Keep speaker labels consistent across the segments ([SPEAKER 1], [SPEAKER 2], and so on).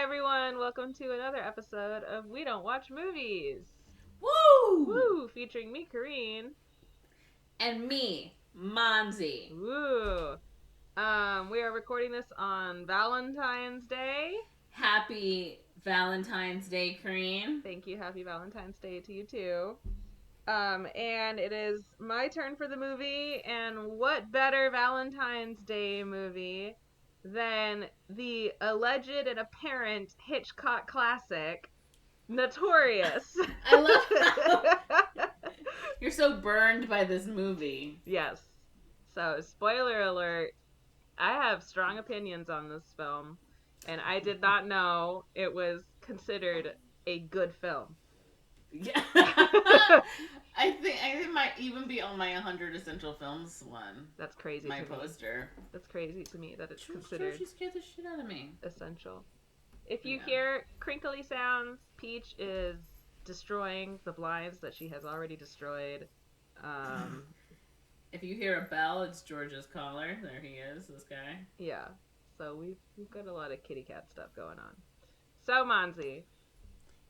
[SPEAKER 1] everyone, welcome to another episode of We Don't Watch Movies.
[SPEAKER 2] Woo!
[SPEAKER 1] Woo! Featuring me, Corinne.
[SPEAKER 2] And me, Monze.
[SPEAKER 1] Woo! We are recording this on Valentine's Day.
[SPEAKER 2] Happy Valentine's Day, Corinne.
[SPEAKER 1] Thank you. Happy Valentine's Day to you too. And it is my turn for the movie, and what better Valentine's Day movie than the alleged and apparent Hitchcock classic, Notorious.
[SPEAKER 2] I love how you're so burned by this movie.
[SPEAKER 1] Yes. So, spoiler alert, I have strong opinions on this film, and I did not know it was considered a good film.
[SPEAKER 2] Yeah. I think it might even be on my 100 Essential Films one.
[SPEAKER 1] That's crazy
[SPEAKER 2] my
[SPEAKER 1] to me.
[SPEAKER 2] Poster.
[SPEAKER 1] That's crazy to me that it's considered
[SPEAKER 2] She scared the shit out of me.
[SPEAKER 1] essential. If you hear crinkly sounds, Peach is destroying the blinds that she has already destroyed.
[SPEAKER 2] If you hear a bell, it's George's caller. There he is, this guy.
[SPEAKER 1] Yeah. So we've got a lot of kitty cat stuff going on. So, Monze.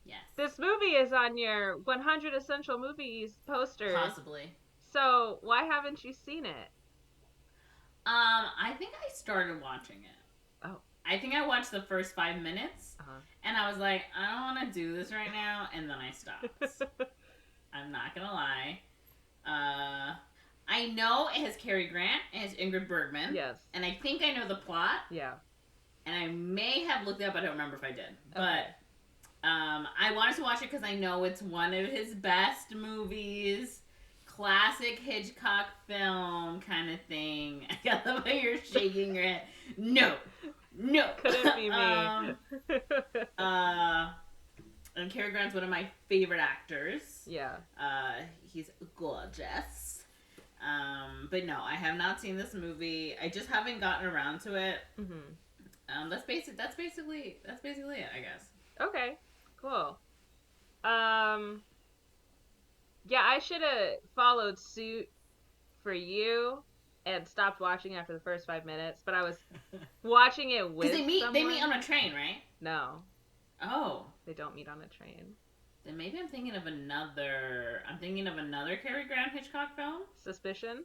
[SPEAKER 2] Yes.
[SPEAKER 1] This movie is on your 100 Essential Movies poster.
[SPEAKER 2] Possibly.
[SPEAKER 1] So, why haven't you seen it?
[SPEAKER 2] I think I started watching it.
[SPEAKER 1] Oh.
[SPEAKER 2] I think I watched the first 5 minutes, and I was like, I don't want to do this right now, and then I stopped. I'm not gonna lie. I know it has Cary Grant, it has Ingrid Bergman.
[SPEAKER 1] Yes.
[SPEAKER 2] And I think I know the plot.
[SPEAKER 1] Yeah.
[SPEAKER 2] And I may have looked it up, but I don't remember if I did.
[SPEAKER 1] Okay.
[SPEAKER 2] But I wanted to watch it because I know it's one of his best movies. Classic Hitchcock film kind of thing. I love how you're shaking your head. No.
[SPEAKER 1] Couldn't be me.
[SPEAKER 2] And Cary Grant's one of my favorite actors.
[SPEAKER 1] Yeah.
[SPEAKER 2] He's gorgeous. But no, I have not seen this movie. I just haven't gotten around to it.
[SPEAKER 1] Mm-hmm.
[SPEAKER 2] That's basically it, I guess.
[SPEAKER 1] Okay. Cool. Yeah, I should have followed suit for you and stopped watching after the first 5 minutes, but I was watching it with someone.
[SPEAKER 2] They meet on a train, right?
[SPEAKER 1] No.
[SPEAKER 2] Oh.
[SPEAKER 1] They don't meet on a train.
[SPEAKER 2] Then maybe I'm thinking of another Cary Grant Hitchcock film.
[SPEAKER 1] Suspicion?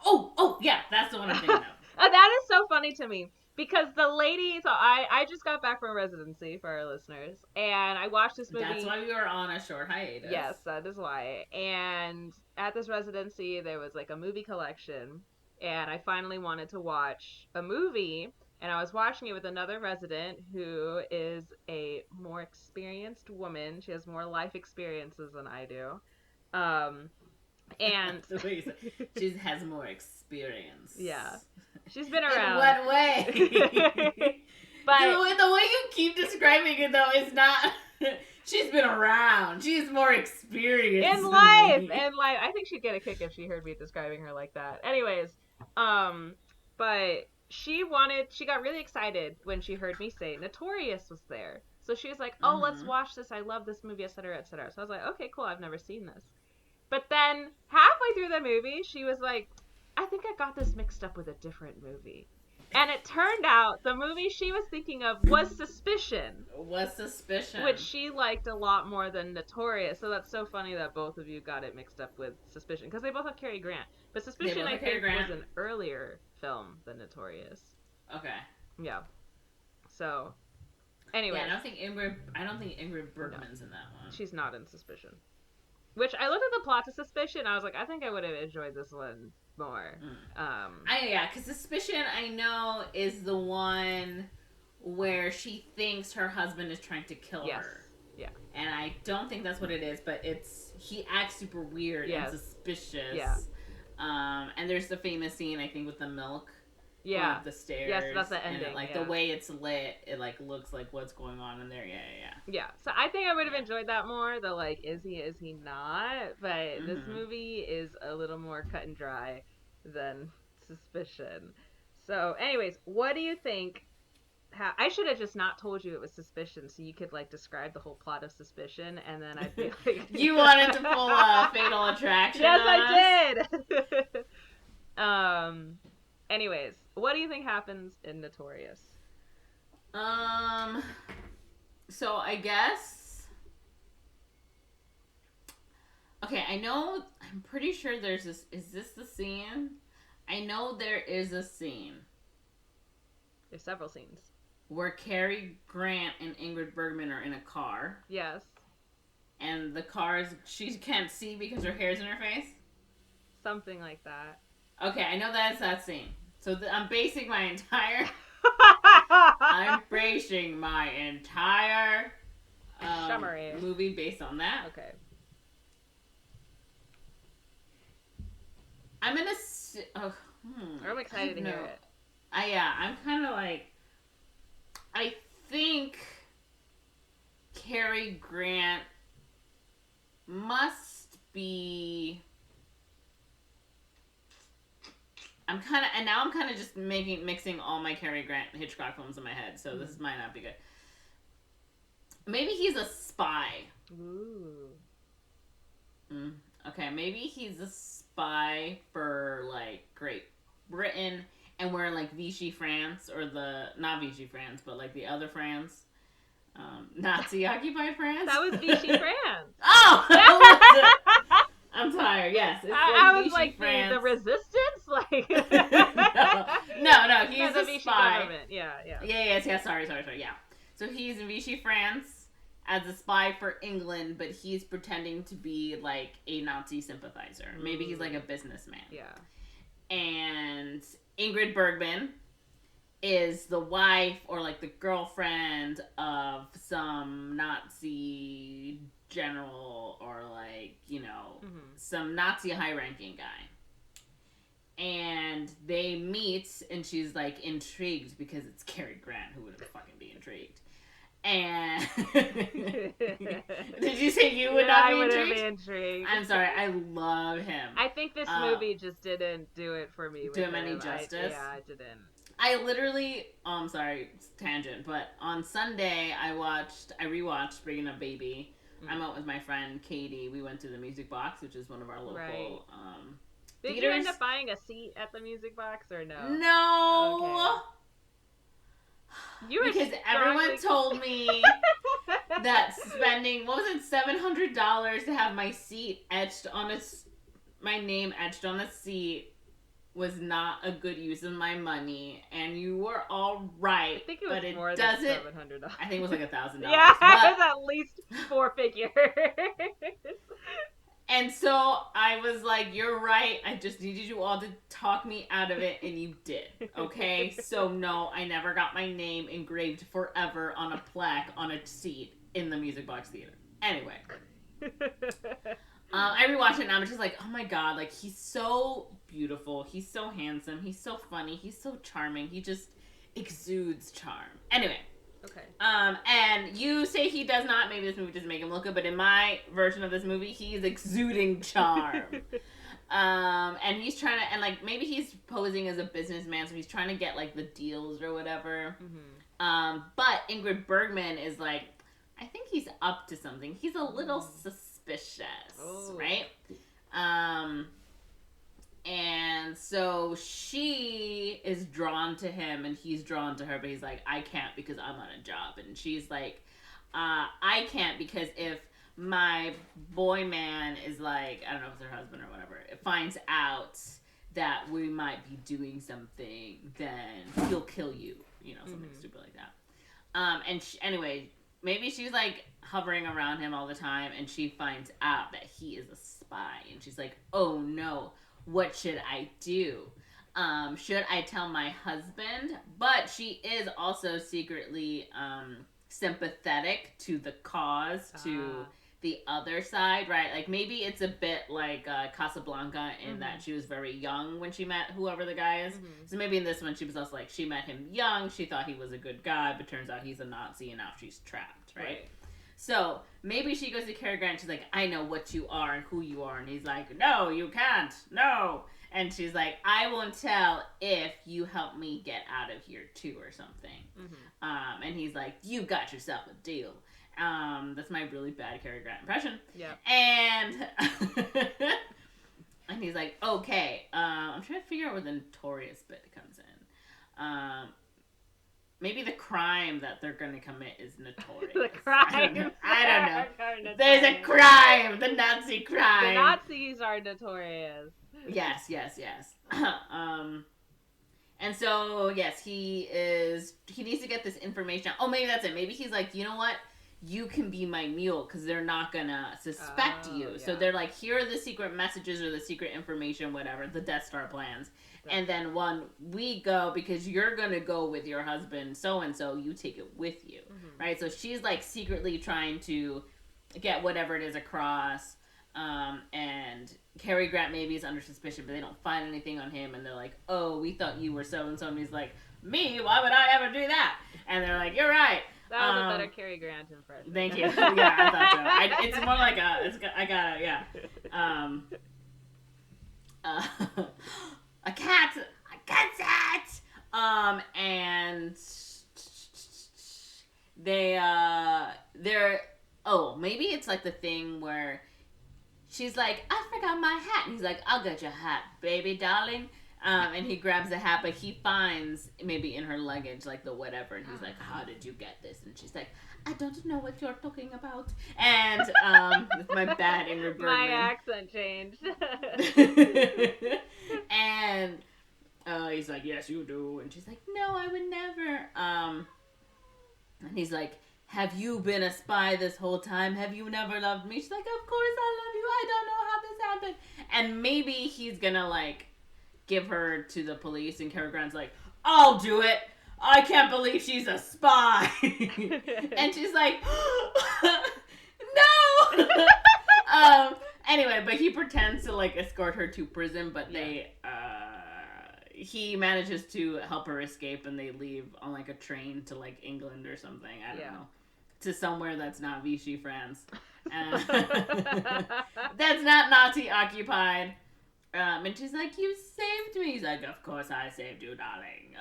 [SPEAKER 2] Oh, yeah, that's the one I'm thinking of.
[SPEAKER 1] That is so funny to me. Because the lady, so I just got back from residency for our listeners, and I watched this movie.
[SPEAKER 2] That's why we were on a short hiatus.
[SPEAKER 1] Yes, that is why. And at this residency, there was like a movie collection, and I finally wanted to watch a movie, and I was watching it with another resident who is a more experienced woman. She has more life experiences than I do. And
[SPEAKER 2] she has more experience.
[SPEAKER 1] Yeah. She's been around.
[SPEAKER 2] In what way?
[SPEAKER 1] But
[SPEAKER 2] the way you keep describing it, though, is not... She's been around. She's more experienced.
[SPEAKER 1] In life. I think she'd get a kick if she heard me describing her like that. Anyways, but she got really excited when she heard me say Notorious was there. So she was like, oh, let's watch this. I love this movie, etc., etc. So I was like, okay, cool. I've never seen this. But then halfway through the movie, she was like, I think I got this mixed up with a different movie. And it turned out the movie she was thinking of was Suspicion. Which she liked a lot more than Notorious. So that's so funny that both of you got it mixed up with Suspicion. Because they both have Cary Grant. But Suspicion, I think, was an earlier film than Notorious.
[SPEAKER 2] Okay.
[SPEAKER 1] Yeah. So, anyway.
[SPEAKER 2] Yeah, I don't think Ingrid Bergman's in that one.
[SPEAKER 1] She's not in Suspicion. Which, I looked at the plot to Suspicion, I was like, I think I would have enjoyed this one more.
[SPEAKER 2] Because Suspicion, I know, is the one where she thinks her husband is trying to kill her.
[SPEAKER 1] Yeah.
[SPEAKER 2] And I don't think that's what it is, but he acts super weird and suspicious.
[SPEAKER 1] Yeah.
[SPEAKER 2] And there's the famous scene, I think, with the milk.
[SPEAKER 1] Yeah.
[SPEAKER 2] Up the stairs.
[SPEAKER 1] Yes, that's the ending.
[SPEAKER 2] And the way it's lit, it looks like what's going on in there.
[SPEAKER 1] Yeah. So I think I would have enjoyed that more. The is he not? But this movie is a little more cut and dry than Suspicion. So, anyways, what do you think? I should have just not told you it was Suspicion, so you could describe the whole plot of Suspicion, and then I'd be like,
[SPEAKER 2] you wanted to pull a Fatal Attraction.
[SPEAKER 1] Yes, I did. Anyways, what do you think happens in Notorious?
[SPEAKER 2] I So I guess. Okay, I know. I'm pretty sure there's this. Is this the scene? I know there is a scene
[SPEAKER 1] There's several scenes.
[SPEAKER 2] where Cary Grant and Ingrid Bergman are in a car.
[SPEAKER 1] Yes.
[SPEAKER 2] And the car is. She can't see because her hair's in her face.
[SPEAKER 1] Something like that.
[SPEAKER 2] Okay, I know that's that scene. So I'm basing my entire.
[SPEAKER 1] Summary.
[SPEAKER 2] Movie based on that.
[SPEAKER 1] Okay.
[SPEAKER 2] I'm gonna.
[SPEAKER 1] I'm excited to hear it.
[SPEAKER 2] I'm kind of like. I think Cary Grant must be. I'm kind of just mixing all my Cary Grant Hitchcock films in my head, so this might not be good. Maybe he's a spy.
[SPEAKER 1] Ooh.
[SPEAKER 2] Okay, maybe he's a spy for like Great Britain, and we're in like Vichy France, or not Vichy France, but like the other France, Nazi occupied France.
[SPEAKER 1] That was Vichy France.
[SPEAKER 2] Oh, I'm tired. Yes, it's
[SPEAKER 1] I was
[SPEAKER 2] Vichy
[SPEAKER 1] like
[SPEAKER 2] France.
[SPEAKER 1] the resistance, like
[SPEAKER 2] no. He's
[SPEAKER 1] the
[SPEAKER 2] a
[SPEAKER 1] Vichy
[SPEAKER 2] spy.
[SPEAKER 1] government. Yeah.
[SPEAKER 2] Yeah. Sorry. Yeah. So he's in Vichy France as a spy for England, but he's pretending to be like a Nazi sympathizer. Maybe he's like a businessman.
[SPEAKER 1] Yeah.
[SPEAKER 2] And Ingrid Bergman is the wife or like the girlfriend of some Nazi general, or like, some Nazi high-ranking guy. And they meet, and she's like intrigued because it's Cary Grant. Who would fucking be intrigued? And did you say you would not be intrigued? I'm sorry, I love him.
[SPEAKER 1] I think this movie just didn't do it for me.
[SPEAKER 2] Do him any justice?
[SPEAKER 1] I didn't.
[SPEAKER 2] I literally, I'm sorry, tangent, but on Sunday I rewatched Bringing Up Baby. I'm out with my friend Katie. We went to the Music Box, which is one of our local
[SPEAKER 1] Did
[SPEAKER 2] theaters.
[SPEAKER 1] you end up buying a seat at the Music Box or no?
[SPEAKER 2] No.
[SPEAKER 1] Okay.
[SPEAKER 2] Because everyone told me that spending, what was it, $700 to have my seat my name etched on a seat was not a good use of my money, and you were all right.
[SPEAKER 1] I think it was more than $700.
[SPEAKER 2] I think it was like $1,000.
[SPEAKER 1] Yeah, it was at least 4 figures.
[SPEAKER 2] And so I was like, you're right. I just needed you all to talk me out of it, and you did. Okay? So no, I never got my name engraved forever on a plaque on a seat in the Music Box Theater. Anyway. I rewatched it and I'm just like, oh my god, like, he's so beautiful. He's so handsome. He's so funny. He's so charming. He just exudes charm. Anyway.
[SPEAKER 1] Okay.
[SPEAKER 2] And you say he does not. Maybe this movie doesn't make him look good, but in my version of this movie, he's exuding charm. And he's trying to, and like, maybe he's posing as a businessman, so he's trying to get like the deals or whatever.
[SPEAKER 1] Mm-hmm.
[SPEAKER 2] But Ingrid Bergman is like, I think he's up to something. He's a little suspicious, right? And so she is drawn to him and he's drawn to her, but he's like, I can't because I'm on a job. And she's like, I can't because if my boy man is like, I don't know if it's her husband or whatever, it finds out that we might be doing something, then he'll kill you, something stupid like that. And anyway, maybe she's like hovering around him all the time and she finds out that he is a spy and she's like, oh no, what should I do? Should I tell my husband? But she is also secretly sympathetic to the cause, to the other side, right? Like maybe it's a bit like Casablanca in that she was very young when she met whoever the guy is. So maybe in this one she was also like, she met him young, she thought he was a good guy, but turns out he's a Nazi and now she's trapped, right? So maybe she goes to Cary Grant and she's like, I know what you are and who you are. And he's like, no, you can't. No. And she's like, I won't tell if you help me get out of here too or something. And he's like, you got yourself a deal. That's my really bad Cary Grant impression.
[SPEAKER 1] Yeah.
[SPEAKER 2] And and he's like, okay. I'm trying to figure out where the Notorious bit comes in. maybe the crime that they're gonna commit is notorious.
[SPEAKER 1] The crime.
[SPEAKER 2] I don't know. There's a crime. The Nazi crime.
[SPEAKER 1] The Nazis are notorious.
[SPEAKER 2] Yes. And so yes, he needs to get this information. Oh, maybe that's it. Maybe he's like, you know what? You can be my mule because they're not gonna suspect you. Yeah. So they're like, here are the secret messages or the secret information, whatever, the Death Star plans. And then when we go, because you're gonna go with your husband so and so, you take it with you, right? So she's like secretly trying to get whatever it is across. And Cary Grant maybe is under suspicion, but they don't find anything on him, and they're like, "Oh, we thought you were so and so," and he's like, "Me? Why would I ever do that?" And they're like, "You're right."
[SPEAKER 1] That was a better Cary Grant impression.
[SPEAKER 2] Thank you. Yeah, I thought so. It's more like I got it. Yeah. A cat's it. And they're maybe it's like the thing where she's like, I forgot my hat, and he's like, I'll get your hat, baby darling. And he grabs the hat, but he finds maybe in her luggage like the whatever, and he's like, how did you get this? And she's like, I don't know what you're talking about. And with my bad Ingrid Bergman.
[SPEAKER 1] My accent changed.
[SPEAKER 2] And he's like, yes, you do. And she's like, no, I would never. And he's like, have you been a spy this whole time? Have you never loved me? She's like, of course I love you. I don't know how this happened. And maybe he's gonna like give her to the police, and Cary Grant's like, I'll do it. I can't believe she's a spy. And she's like, no. Anyway, but he pretends to like escort her to prison, but he manages to help her escape, and they leave on like a train to like England or something. I don't know. To somewhere that's not Vichy France. That's not Nazi occupied. And she's like, you saved me. He's like, of course I saved you, darling.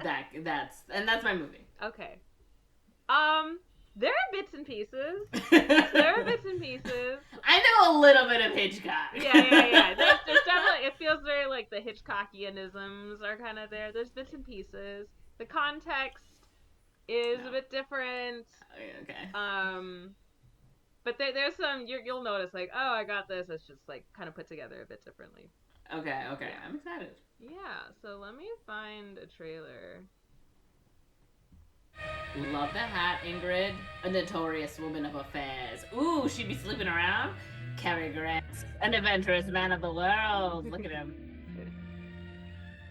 [SPEAKER 2] That's my movie.
[SPEAKER 1] Okay. There are bits and pieces.
[SPEAKER 2] I know a little bit of Hitchcock.
[SPEAKER 1] Yeah. There's definitely, it feels very like the Hitchcockianisms are kind of there. There's bits and pieces. The context is a bit different.
[SPEAKER 2] Okay.
[SPEAKER 1] But there's some, you'll notice like, oh, I got this. It's just like kind of put together a bit differently.
[SPEAKER 2] Okay.
[SPEAKER 1] Yeah.
[SPEAKER 2] I'm excited.
[SPEAKER 1] Yeah, so let me find a trailer.
[SPEAKER 2] Love the hat, Ingrid. A notorious woman of affairs. Ooh, she'd be sleeping around? Cary Grant, an adventurous man of the world. Look at him.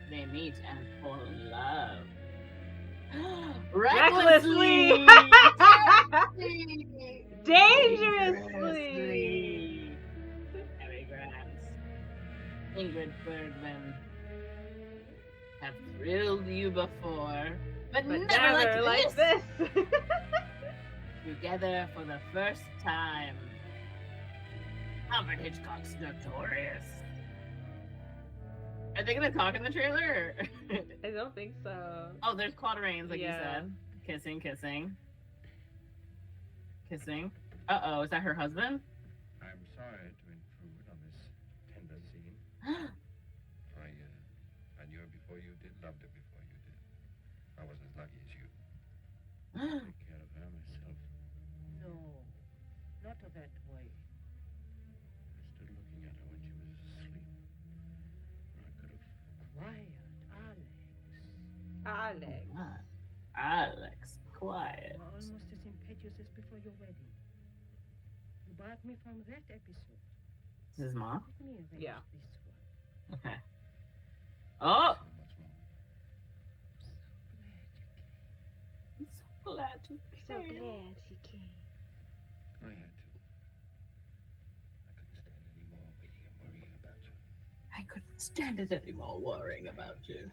[SPEAKER 2] They meet and fall in love. Recklessly!
[SPEAKER 1] Dangerously!
[SPEAKER 2] Cary Grant, Ingrid Bergman have thrilled you before, but never like this. Together for the first time. Alfred Hitchcock's Notorious. Are they gonna talk in the trailer?
[SPEAKER 1] I don't think so.
[SPEAKER 2] Oh, there's quatrains, like you said. Kissing. Uh-oh, is that her husband?
[SPEAKER 3] I'm sorry to intrude on this tender scene. I knew her before you did, loved her before you did. I wasn't as lucky as you. I took care of her myself.
[SPEAKER 4] No, not that way.
[SPEAKER 3] I stood looking at her when she was asleep. I could have...
[SPEAKER 4] Quiet,
[SPEAKER 1] Alex.
[SPEAKER 2] Alex, quiet.
[SPEAKER 4] You are almost as impetuous as before your wedding. You barred me from that episode.
[SPEAKER 2] Is his mom?
[SPEAKER 4] Let me arrange
[SPEAKER 1] Yeah.
[SPEAKER 4] this one.
[SPEAKER 2] Okay. Oh!
[SPEAKER 3] So much more.
[SPEAKER 2] I'm so glad you came.
[SPEAKER 1] she came.
[SPEAKER 3] I had to. I couldn't stand it anymore worrying about you.
[SPEAKER 2] I couldn't stand it anymore worrying about you.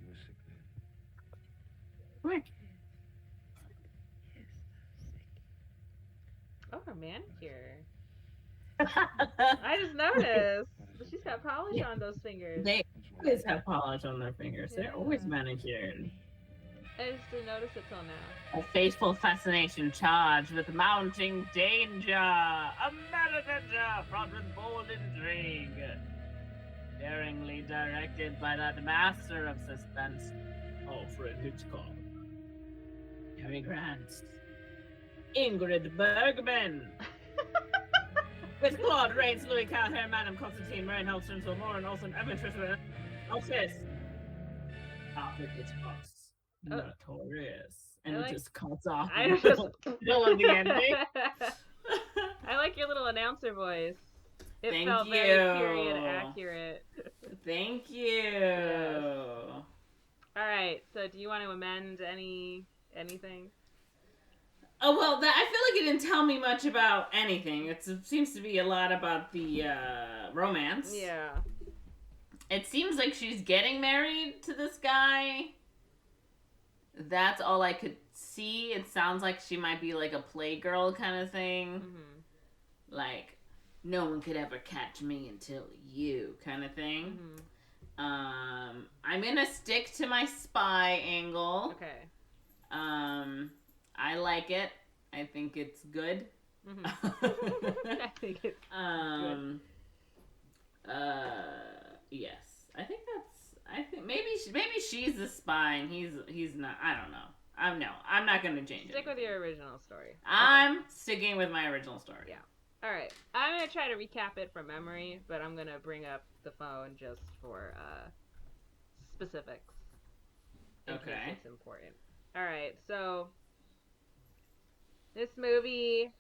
[SPEAKER 3] You were sick then.
[SPEAKER 2] Quick.
[SPEAKER 4] Yes, sick.
[SPEAKER 1] Oh, her manicure. I just noticed. But she's got polish on those fingers.
[SPEAKER 2] They always have polish on their fingers. They're always manicured.
[SPEAKER 1] I just didn't notice it till now.
[SPEAKER 2] A fateful fascination charged with mounting danger. A meta-danger fraught with bold intrigue. Daringly directed by that master of suspense,
[SPEAKER 5] Alfred Hitchcock, Cary Grant, Ingrid Bergman, with Claude Rains, Louis Calhoun, Madame Constantine, Marion Hellstrom, Lauren Olsen, Evan Tristan, Alexis, Alfred Hitchcock's
[SPEAKER 1] Oh.
[SPEAKER 5] Notorious,
[SPEAKER 1] I
[SPEAKER 5] and
[SPEAKER 1] like-
[SPEAKER 5] it just cuts off.
[SPEAKER 1] I just
[SPEAKER 5] Middle of the ending.
[SPEAKER 1] I like your little announcer voice. It
[SPEAKER 2] Thank
[SPEAKER 1] felt
[SPEAKER 2] you.
[SPEAKER 1] very period accurate.
[SPEAKER 2] Thank you.
[SPEAKER 1] Yes. All right. So, do you want to amend anything?
[SPEAKER 2] Oh, well, I feel like it didn't tell me much about anything. It seems to be a lot about the romance.
[SPEAKER 1] Yeah.
[SPEAKER 2] It seems like she's getting married to this guy. That's all I could see. It sounds like she might be like a playgirl kind of thing.
[SPEAKER 1] Mm-hmm.
[SPEAKER 2] Like, no one could ever catch me until you kind of thing.
[SPEAKER 1] Mm-hmm.
[SPEAKER 2] I'm gonna stick to my spy angle.
[SPEAKER 1] Okay.
[SPEAKER 2] I like it. I think it's good.
[SPEAKER 1] Mm-hmm. I think it's good.
[SPEAKER 2] Yes. I think maybe she's the spy and he's not. I don't know. I'm not gonna change it.
[SPEAKER 1] Stick with your original story.
[SPEAKER 2] I'm sticking with my original story.
[SPEAKER 1] Yeah. All right. I'm gonna try to recap it from memory, but I'm gonna bring up the phone just for specifics. In case it's important. All right. So this movie,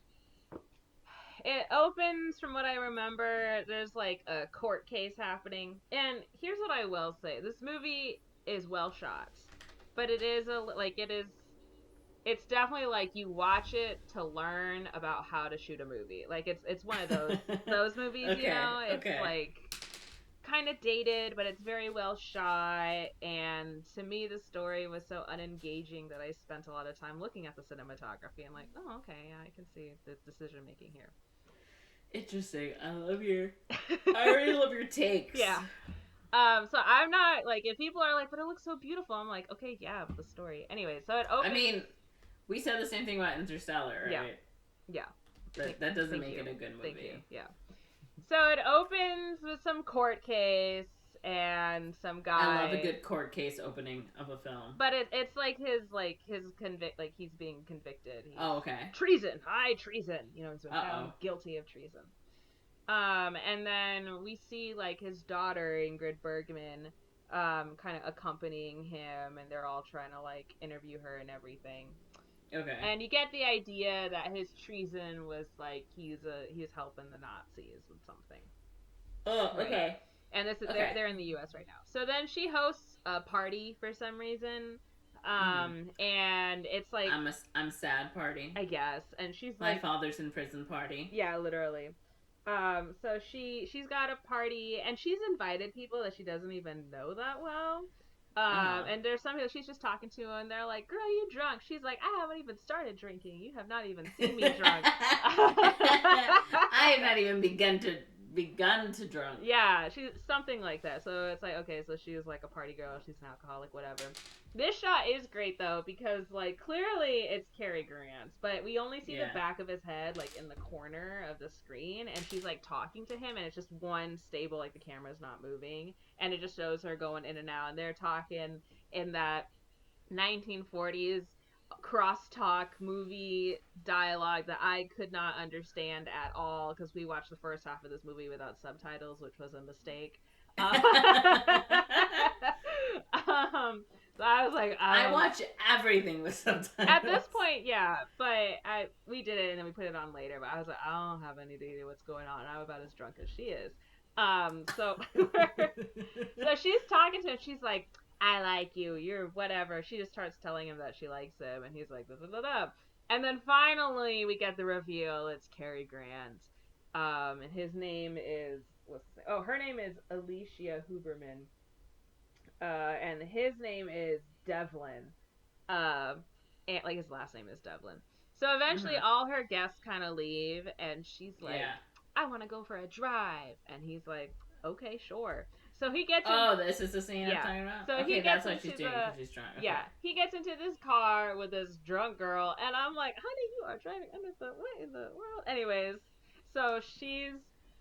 [SPEAKER 1] it opens, from what I remember, there's like a court case happening. And here's what I will say. This movie is well shot. But it is it's definitely like you watch it to learn about how to shoot a movie. Like it's one of those movies,
[SPEAKER 2] Okay,
[SPEAKER 1] you know? It's
[SPEAKER 2] okay.
[SPEAKER 1] like kind of dated, but it's very well shot. And to me, the story was so unengaging that I spent a lot of time looking at the cinematography. I'm like, oh, okay, yeah, I can see the decision making here.
[SPEAKER 2] Interesting. I already love your takes.
[SPEAKER 1] Yeah. So I'm not like, if people are like, but it looks so beautiful, I'm like, okay, yeah, but the story. Anyway, so it opens.
[SPEAKER 2] I mean, we said the same thing about Interstellar, right?
[SPEAKER 1] Yeah.
[SPEAKER 2] That doesn't
[SPEAKER 1] Thank
[SPEAKER 2] make
[SPEAKER 1] you.
[SPEAKER 2] it a good movie.
[SPEAKER 1] Thank you. Yeah. So it opens with some court case and some guy.
[SPEAKER 2] I love a good court case opening of a film.
[SPEAKER 1] But it's like his convict, like he's being convicted.
[SPEAKER 2] Okay.
[SPEAKER 1] Treason, high treason. You know, he's been found guilty of treason. And then we see like his daughter Ingrid Bergman, kind of accompanying him, and they're all trying to like interview her and everything.
[SPEAKER 2] Okay.
[SPEAKER 1] And you get the idea that his treason was like he's helping the Nazis with something.
[SPEAKER 2] Oh,
[SPEAKER 1] right?
[SPEAKER 2] Okay.
[SPEAKER 1] And this is they're in the U.S. right now. So then she hosts a party for some reason, and it's like
[SPEAKER 2] I'm sad party.
[SPEAKER 1] I guess, and she's
[SPEAKER 2] My
[SPEAKER 1] like
[SPEAKER 2] father's in prison party.
[SPEAKER 1] Yeah, literally. So she's got a party, and she's invited people that she doesn't even know that well. And there's some people she's just talking to, and they're like, "Girl, you drunk?" She's like, "I haven't even started drinking. You have not even seen me drunk."
[SPEAKER 2] I have not even begun to drunk.
[SPEAKER 1] Yeah, she's something like that. So it's like, okay, so she was like a party girl. She's an alcoholic, whatever. This shot is great though, because like clearly it's Cary Grant, but we only see the back of his head like in the corner of the screen, and she's like talking to him, and it's just one stable, like the camera's not moving, and it just shows her going in and out, and they're talking in that 1940s crosstalk movie dialogue that I could not understand at all, because we watched the first half of this movie without subtitles, which was a mistake. So I was like,
[SPEAKER 2] I watch everything with subtitles.
[SPEAKER 1] At this point, yeah, but we did it and then we put it on later. But I was like, I don't have any idea what's going on. I'm about as drunk as she is. So she's talking to him. She's like, I like you. You're whatever. She just starts telling him that she likes him, and he's like, da, da, da, da. And then finally we get the reveal. It's Cary Grant. And his name is her name is Alicia Huberman. And his name is Devlin. And like his last name is Devlin. So eventually all her guests kind of leave, and she's like, I want to go for a drive. And he's like, okay, sure. So he gets
[SPEAKER 2] this is the scene I'm talking about?
[SPEAKER 1] So
[SPEAKER 2] okay,
[SPEAKER 1] he gets
[SPEAKER 2] that's what she's doing because she's drunk. Okay.
[SPEAKER 1] Yeah, he gets into this car with this drunk girl, and I'm like, honey, you are driving under what in the world? Anyways, so she's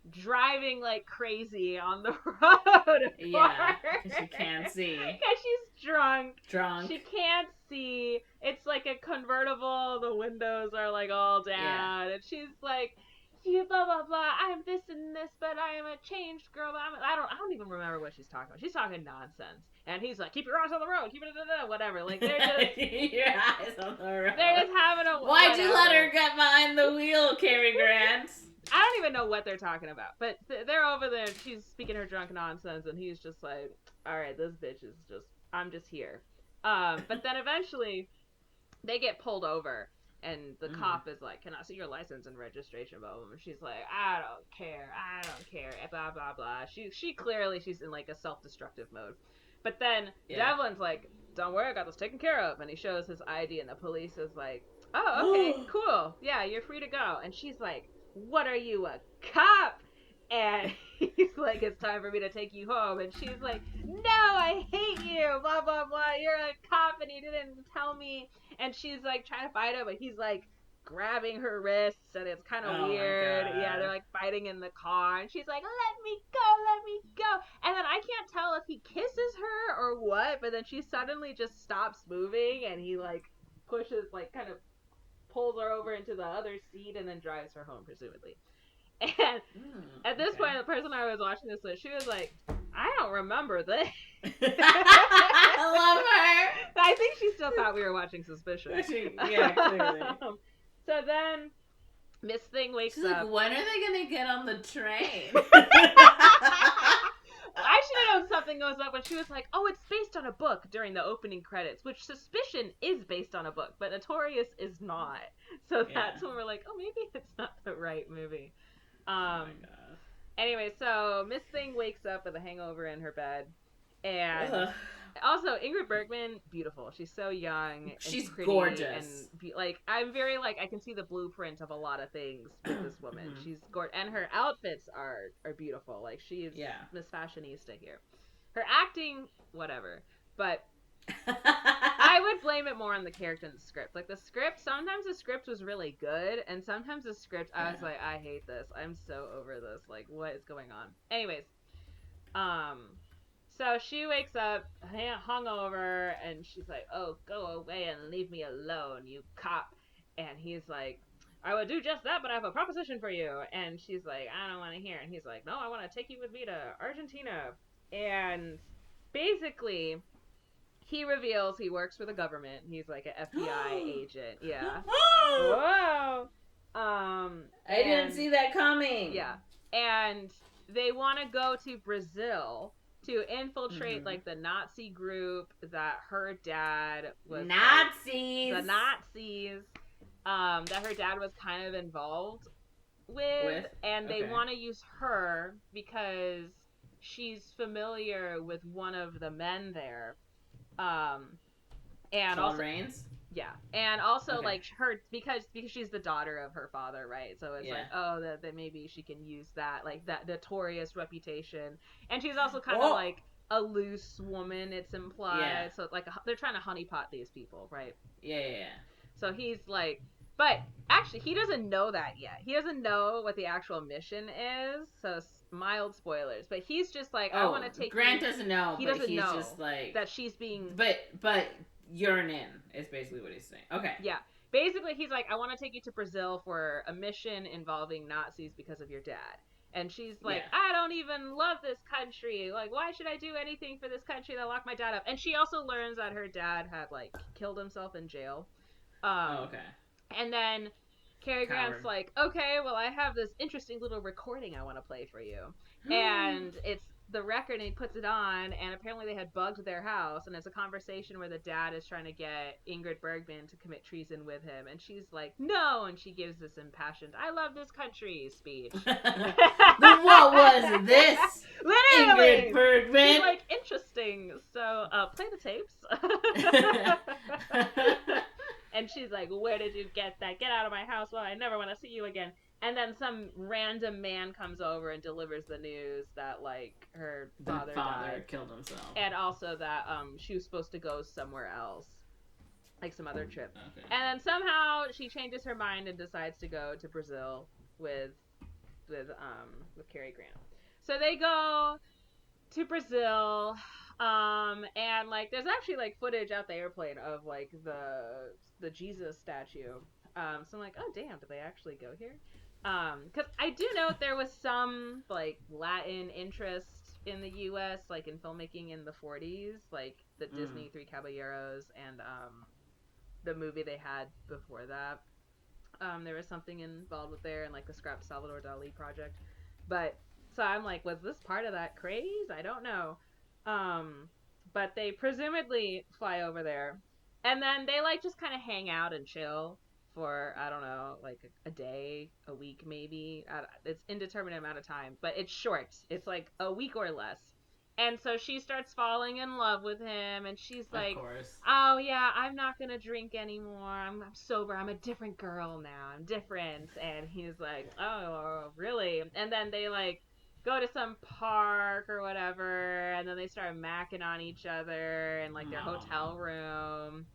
[SPEAKER 1] driving like crazy on the road.
[SPEAKER 2] Yeah, because she can't see.
[SPEAKER 1] Because she's drunk.
[SPEAKER 2] Drunk.
[SPEAKER 1] She can't see. It's like a convertible. The windows are like all down, and she's like, "You blah blah blah. I'm this and this, but I am a changed girl. But I don't even remember what she's talking about. She's talking nonsense." And he's like, "Keep your eyes on the road. Keep it whatever." Like they're just
[SPEAKER 2] your eyes on the road.
[SPEAKER 1] they're just having a.
[SPEAKER 2] Why'd you let
[SPEAKER 1] whatever.
[SPEAKER 2] her get behind the wheel, Cary Grant?
[SPEAKER 1] I don't even know what they're talking about, but they're over there. She's speaking her drunk nonsense, and he's just like, "All right, this bitch is just. I'm just here." But then eventually, they get pulled over, and the cop is like, "Can I see your license and registration?" Blah, blah, blah. She's like, "I don't care. I don't care." Blah blah blah. She clearly she's in like a self-destructive mode. But then Devlin's like, "Don't worry, I got this taken care of," and he shows his ID, and the police is like, "Oh, okay, cool. Yeah, you're free to go." And she's like, "What are you, a cop?" And he's like, "It's time for me to take you home." And she's like, "No, I hate you, blah, blah, blah. You're a cop and you didn't tell me." And she's like trying to fight him, but he's like grabbing her wrists, and it's kind of weird. Yeah, they're like fighting in the car, and she's like, "Let me go." And then I can't tell if he kisses her or what, but then she suddenly just stops moving, and he like pushes, like kind of pulls her over into the other seat and then drives her home, presumably. And at this point, the person I was watching this with, she was like, "I don't remember this."
[SPEAKER 2] I love her.
[SPEAKER 1] I think she still thought we were watching Suspicion.
[SPEAKER 2] Yeah, clearly.
[SPEAKER 1] So then Miss Thing wakes
[SPEAKER 2] She's
[SPEAKER 1] up.
[SPEAKER 2] like, when are they gonna get on the train?
[SPEAKER 1] I should have known something goes up when she was like, "Oh, it's based on a book" during the opening credits, which Suspicion is based on a book, but Notorious is not. So that's when we're like, "Oh, maybe it's not the right movie."
[SPEAKER 2] Oh my god.
[SPEAKER 1] Anyway, so Miss Thing wakes up with a hangover in her bed, and also Ingrid Bergman, beautiful. She's so young. And
[SPEAKER 2] she's
[SPEAKER 1] pretty
[SPEAKER 2] gorgeous.
[SPEAKER 1] And like, I'm very like, I can see the blueprint of a lot of things with this woman. She's gorgeous, and her outfits are beautiful. Like she's Miss Fashionista here. Her acting, whatever, but I would blame it more on the character than the script. Like the script, sometimes the script was really good, and sometimes the script, I was like, I hate this. I'm so over this. Like, what is going on? Anyways, so she wakes up hungover, and she's like, "Oh, go away and leave me alone, you cop." And he's like, "I would do just that, but I have a proposition for you." And she's like, "I don't want to hear." And he's like, "No, I want to take you with me to Argentina." And basically, he reveals he works for the government. He's like an FBI agent. Yeah. Whoa.
[SPEAKER 2] I didn't see that coming.
[SPEAKER 1] Yeah. And they want to go to Brazil to infiltrate like the Nazi group that her dad was
[SPEAKER 2] Nazis.
[SPEAKER 1] The Nazis that her dad was kind of involved with. And they want to use her because she's familiar with one of the men there. And
[SPEAKER 2] Paul
[SPEAKER 1] also
[SPEAKER 2] Rains?
[SPEAKER 1] Yeah, and also like her because she's the daughter of her father, right? So it's like, oh, that maybe she can use that, like that Notorious reputation, and she's also kind of like a loose woman. It's implied, so like they're trying to honeypot these people, right?
[SPEAKER 2] Yeah.
[SPEAKER 1] So he's like, but actually, he doesn't know that yet. He doesn't know what the actual mission is. So mild spoilers, but he's just like, I want to take.
[SPEAKER 2] Grant doesn't know.
[SPEAKER 1] He doesn't know
[SPEAKER 2] just like
[SPEAKER 1] that she's being.
[SPEAKER 2] But yearn in is basically what he's saying. Okay.
[SPEAKER 1] Yeah. Basically, he's like, I want to take you to Brazil for a mission involving Nazis because of your dad. And she's like, I don't even love this country. Like, why should I do anything for this country that locked my dad up? And she also learns that her dad had, like, killed himself in jail.
[SPEAKER 2] Okay.
[SPEAKER 1] And then Cary Grant's like, okay, well, I have this interesting little recording I want to play for you. And it's the record, and he puts it on, and apparently they had bugged their house, and it's a conversation where the dad is trying to get Ingrid Bergman to commit treason with him, and she's like, no, and she gives this impassioned, I love this country speech.
[SPEAKER 2] Then what was this?
[SPEAKER 1] Literally!
[SPEAKER 2] Ingrid Bergman?
[SPEAKER 1] She's like, interesting, so play the tapes. And she's like, where did you get that? Get out of my house. Well, I never want to see you again. And then some random man comes over and delivers the news that, like, her father died.
[SPEAKER 2] Killed himself.
[SPEAKER 1] And also that she was supposed to go somewhere else. Like some other trip.
[SPEAKER 2] Okay.
[SPEAKER 1] And then somehow she changes her mind and decides to go to Brazil with with Cary Grant. So they go to Brazil, and like there's actually like footage out the airplane of like the Jesus statue. So I'm like, oh damn, did they actually go here? Because I do know there was some like Latin interest in the U.S. like in filmmaking in the 40s, like the Disney Three Caballeros and the movie they had before that. There was something involved with there and like the Scrapped Salvador Dali project. But so I'm like, was this part of that craze? I don't know. But they presumably fly over there, and then they like just kind of hang out and chill for I don't know, like a day, a week maybe. It's indeterminate amount of time, but it's short. It's like a week or less. And so she starts falling in love with him, and she's like,
[SPEAKER 2] of course.
[SPEAKER 1] "Oh yeah, I'm not gonna drink anymore. I'm sober. I'm a different girl now. I'm different." And he's like, "Oh, really?" And then they like go to some park or whatever, and then they start macking on each other in like their hotel room.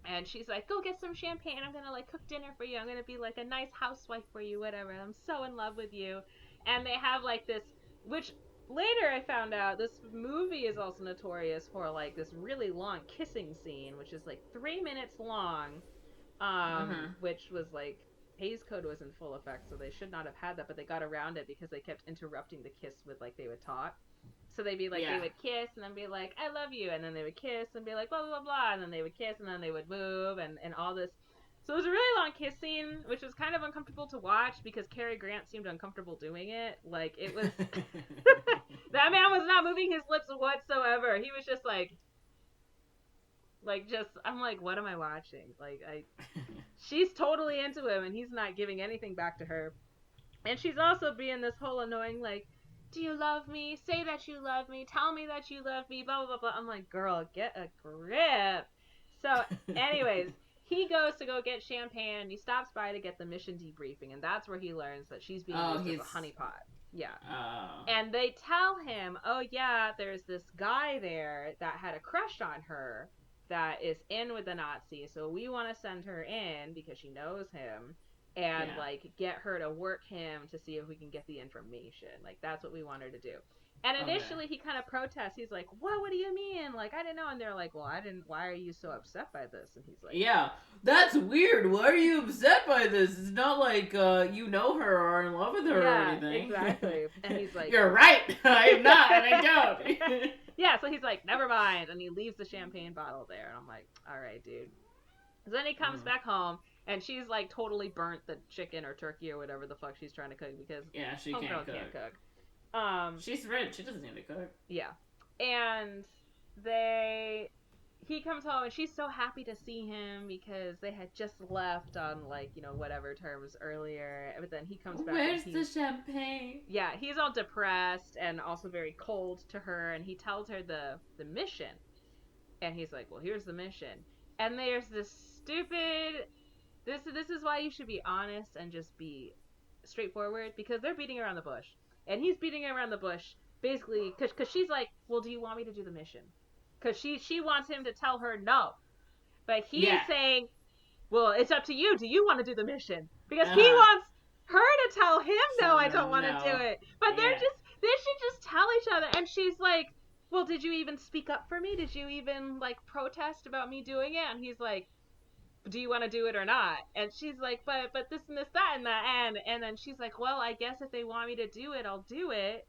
[SPEAKER 1] And she's like, "Go get some champagne. I'm gonna like cook dinner for you. I'm gonna be like a nice housewife for you, whatever. I'm so in love with you." And they have like this, which later I found out this movie is also notorious for like this really long kissing scene, which is like 3 minutes long, which was like Hays Code was in full effect, so they should not have had that, but they got around it because they kept interrupting the kiss with like they would talk. So they'd be like, they would kiss and then be like, "I love you," and then they would kiss and be like, blah, blah, blah, blah, and then they would kiss and then they would move and all this. So it was a really long kiss scene, which was kind of uncomfortable to watch because Cary Grant seemed uncomfortable doing it. Like, it was... that man was not moving his lips whatsoever. He was just like, I'm like, what am I watching? Like, she's totally into him and he's not giving anything back to her. And she's also being this whole annoying, like, "Do you love me? Say that you love me. Tell me that you love me." Blah, blah, blah, blah. I'm like, girl, get a grip. So, anyways, he goes to go get champagne and he stops by to get the mission debriefing. And that's where he learns that she's being used as a honeypot. Yeah. And they tell him, "Oh, yeah, there's this guy there that had a crush on her that is in with the Nazis. So we want to send her in because she knows him. And like get her to work him to see if we can get the information. Like that's what we want her to do." And initially he kind of protests. He's like, what do you mean? Like, I didn't know. And they're like, "Well, I didn't. Why are you so upset by this?" And he's like,
[SPEAKER 2] "Yeah, that's weird. Why are you upset by this? It's not like you know her or are in love with her or anything."
[SPEAKER 1] Exactly. And he's like,
[SPEAKER 2] "You're right. I am not, and I don't."
[SPEAKER 1] Yeah, so he's like, "Never mind." And he leaves the champagne bottle there. And I'm like, all right, dude. So then he comes back home. And she's like totally burnt the chicken or turkey or whatever the fuck she's trying to cook because
[SPEAKER 2] she can't cook. She's rich. She doesn't need to cook.
[SPEAKER 1] Yeah. And he comes home and she's so happy to see him because they had just left on like, you know, whatever terms earlier. But then he comes back.
[SPEAKER 2] Where's the champagne?
[SPEAKER 1] Yeah, he's all depressed and also very cold to her. And he tells her the mission. And he's like, "Well, here's the mission." And there's this stupid... This is why you should be honest and just be straightforward, because they're beating around the bush. And he's beating around the bush basically because she's like, "Well, do you want me to do the mission?" Because she wants him to tell her no. But he's saying, "Well, it's up to you. Do you want to do the mission?" Because he wants her to tell him, "No, I don't want to do it." But they should just tell each other. And she's like, "Well, did you even speak up for me? Did you even like protest about me doing it?" And he's like, "Do you want to do it or not?" And she's like, but this and this, that, and that. And then she's like, "Well, I guess if they want me to do it, I'll do it."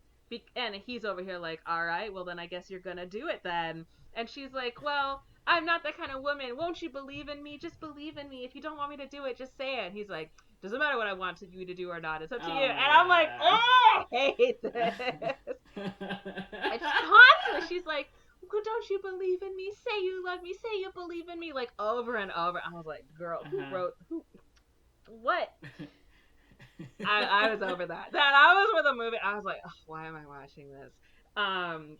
[SPEAKER 1] And he's over here like, "All right, well, then I guess you're going to do it then." And she's like, "Well, I'm not that kind of woman. Won't you believe in me? Just believe in me. If you don't want me to do it, just say it." And he's like, "Doesn't matter what I want you to do or not. It's up to you." And I'm like, oh, I hate this. And constantly, she's like, "Well, don't you believe in me? Say you love me. Say you believe in me." Like over and over. I was like, girl, what? I was over that. I was with a movie. I was like, oh, why am I watching this?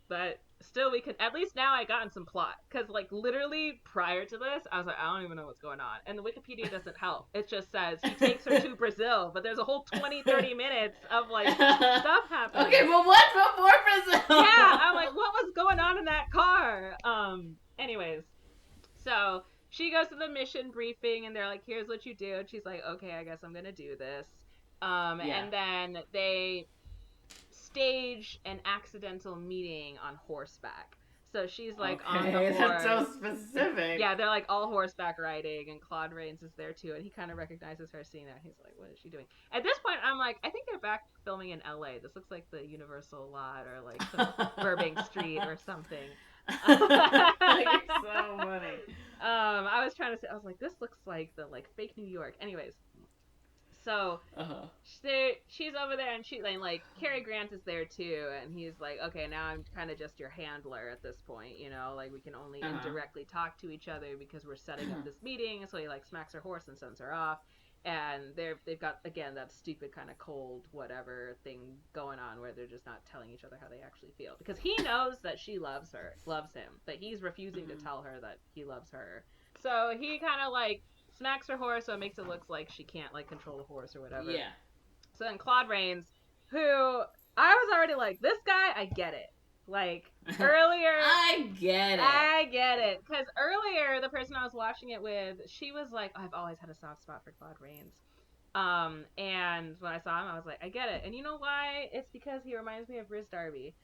[SPEAKER 1] But still, we could, at least now I gotten some plot. Because, like, literally prior to this, I was like, I don't even know what's going on. And the Wikipedia doesn't help. It just says he takes her to Brazil. But there's a whole 20-30 minutes of, like, stuff happening.
[SPEAKER 2] Okay, well, what's before Brazil?
[SPEAKER 1] Yeah, I'm like, what was going on in that car? Anyways. So, she goes to the mission briefing, and they're like, "Here's what you do." And she's like, "Okay, I guess I'm gonna do this." And then they stage an accidental meeting on horseback. So she's like on the horse.
[SPEAKER 2] That's so specific.
[SPEAKER 1] Yeah, they're like all horseback riding, and Claude Rains is there too, and he kind of recognizes her seeing that. He's like, "What is she doing?" At this point, I'm like, I think they're back filming in L.A. This looks like the Universal lot or like some Burbank Street or something.
[SPEAKER 2] Like, so funny.
[SPEAKER 1] I was trying to say, I was like, this looks like the like fake New York. Anyways, so she's over there, and like Cary Grant is there too, and he's like, okay, now I'm kind of just your handler at this point, you know, like we can only indirectly talk to each other because we're setting up this meeting. So he like smacks her horse and sends her off, and they've got again that stupid kind of cold whatever thing going on where they're just not telling each other how they actually feel, because he knows that she loves him, but he's refusing to tell her that he loves her. So he kind of like smacks her horse, so it makes it look like she can't like control the horse or whatever.
[SPEAKER 2] Yeah.
[SPEAKER 1] So then Claude Rains, who I was already like, this guy, I get it. Like earlier,
[SPEAKER 2] I get it.
[SPEAKER 1] Because earlier, the person I was watching it with, she was like, oh, I've always had a soft spot for Claude Rains. And when I saw him, I was like, I get it. And you know why? It's because he reminds me of Riz Darby.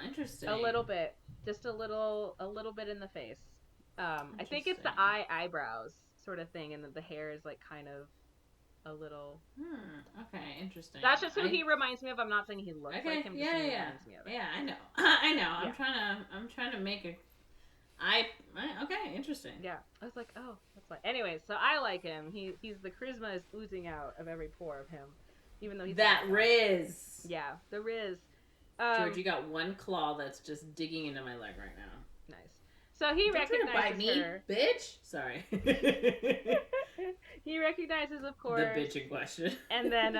[SPEAKER 2] Interesting.
[SPEAKER 1] A little bit, just a little bit in the face. I think it's the eyebrows sort of thing, and the hair is like kind of a little.
[SPEAKER 2] Okay, interesting.
[SPEAKER 1] That's just who he reminds me of. I'm not saying he looks like him.
[SPEAKER 2] Yeah.
[SPEAKER 1] Reminds me of it.
[SPEAKER 2] Yeah, I know. I know.
[SPEAKER 1] Yeah.
[SPEAKER 2] I'm trying to make okay, interesting.
[SPEAKER 1] Yeah, I was like, oh, that's like. Anyways, so I like him. He's the charisma is oozing out of every pore of him, even though he's
[SPEAKER 2] that Riz.
[SPEAKER 1] Yeah, the Riz.
[SPEAKER 2] George, you got one claw that's just digging into my leg right now.
[SPEAKER 1] Nice. So he recognizes
[SPEAKER 2] bite me,
[SPEAKER 1] her.
[SPEAKER 2] Bitch. Sorry.
[SPEAKER 1] He recognizes, of course,
[SPEAKER 2] the bitch in question.
[SPEAKER 1] And then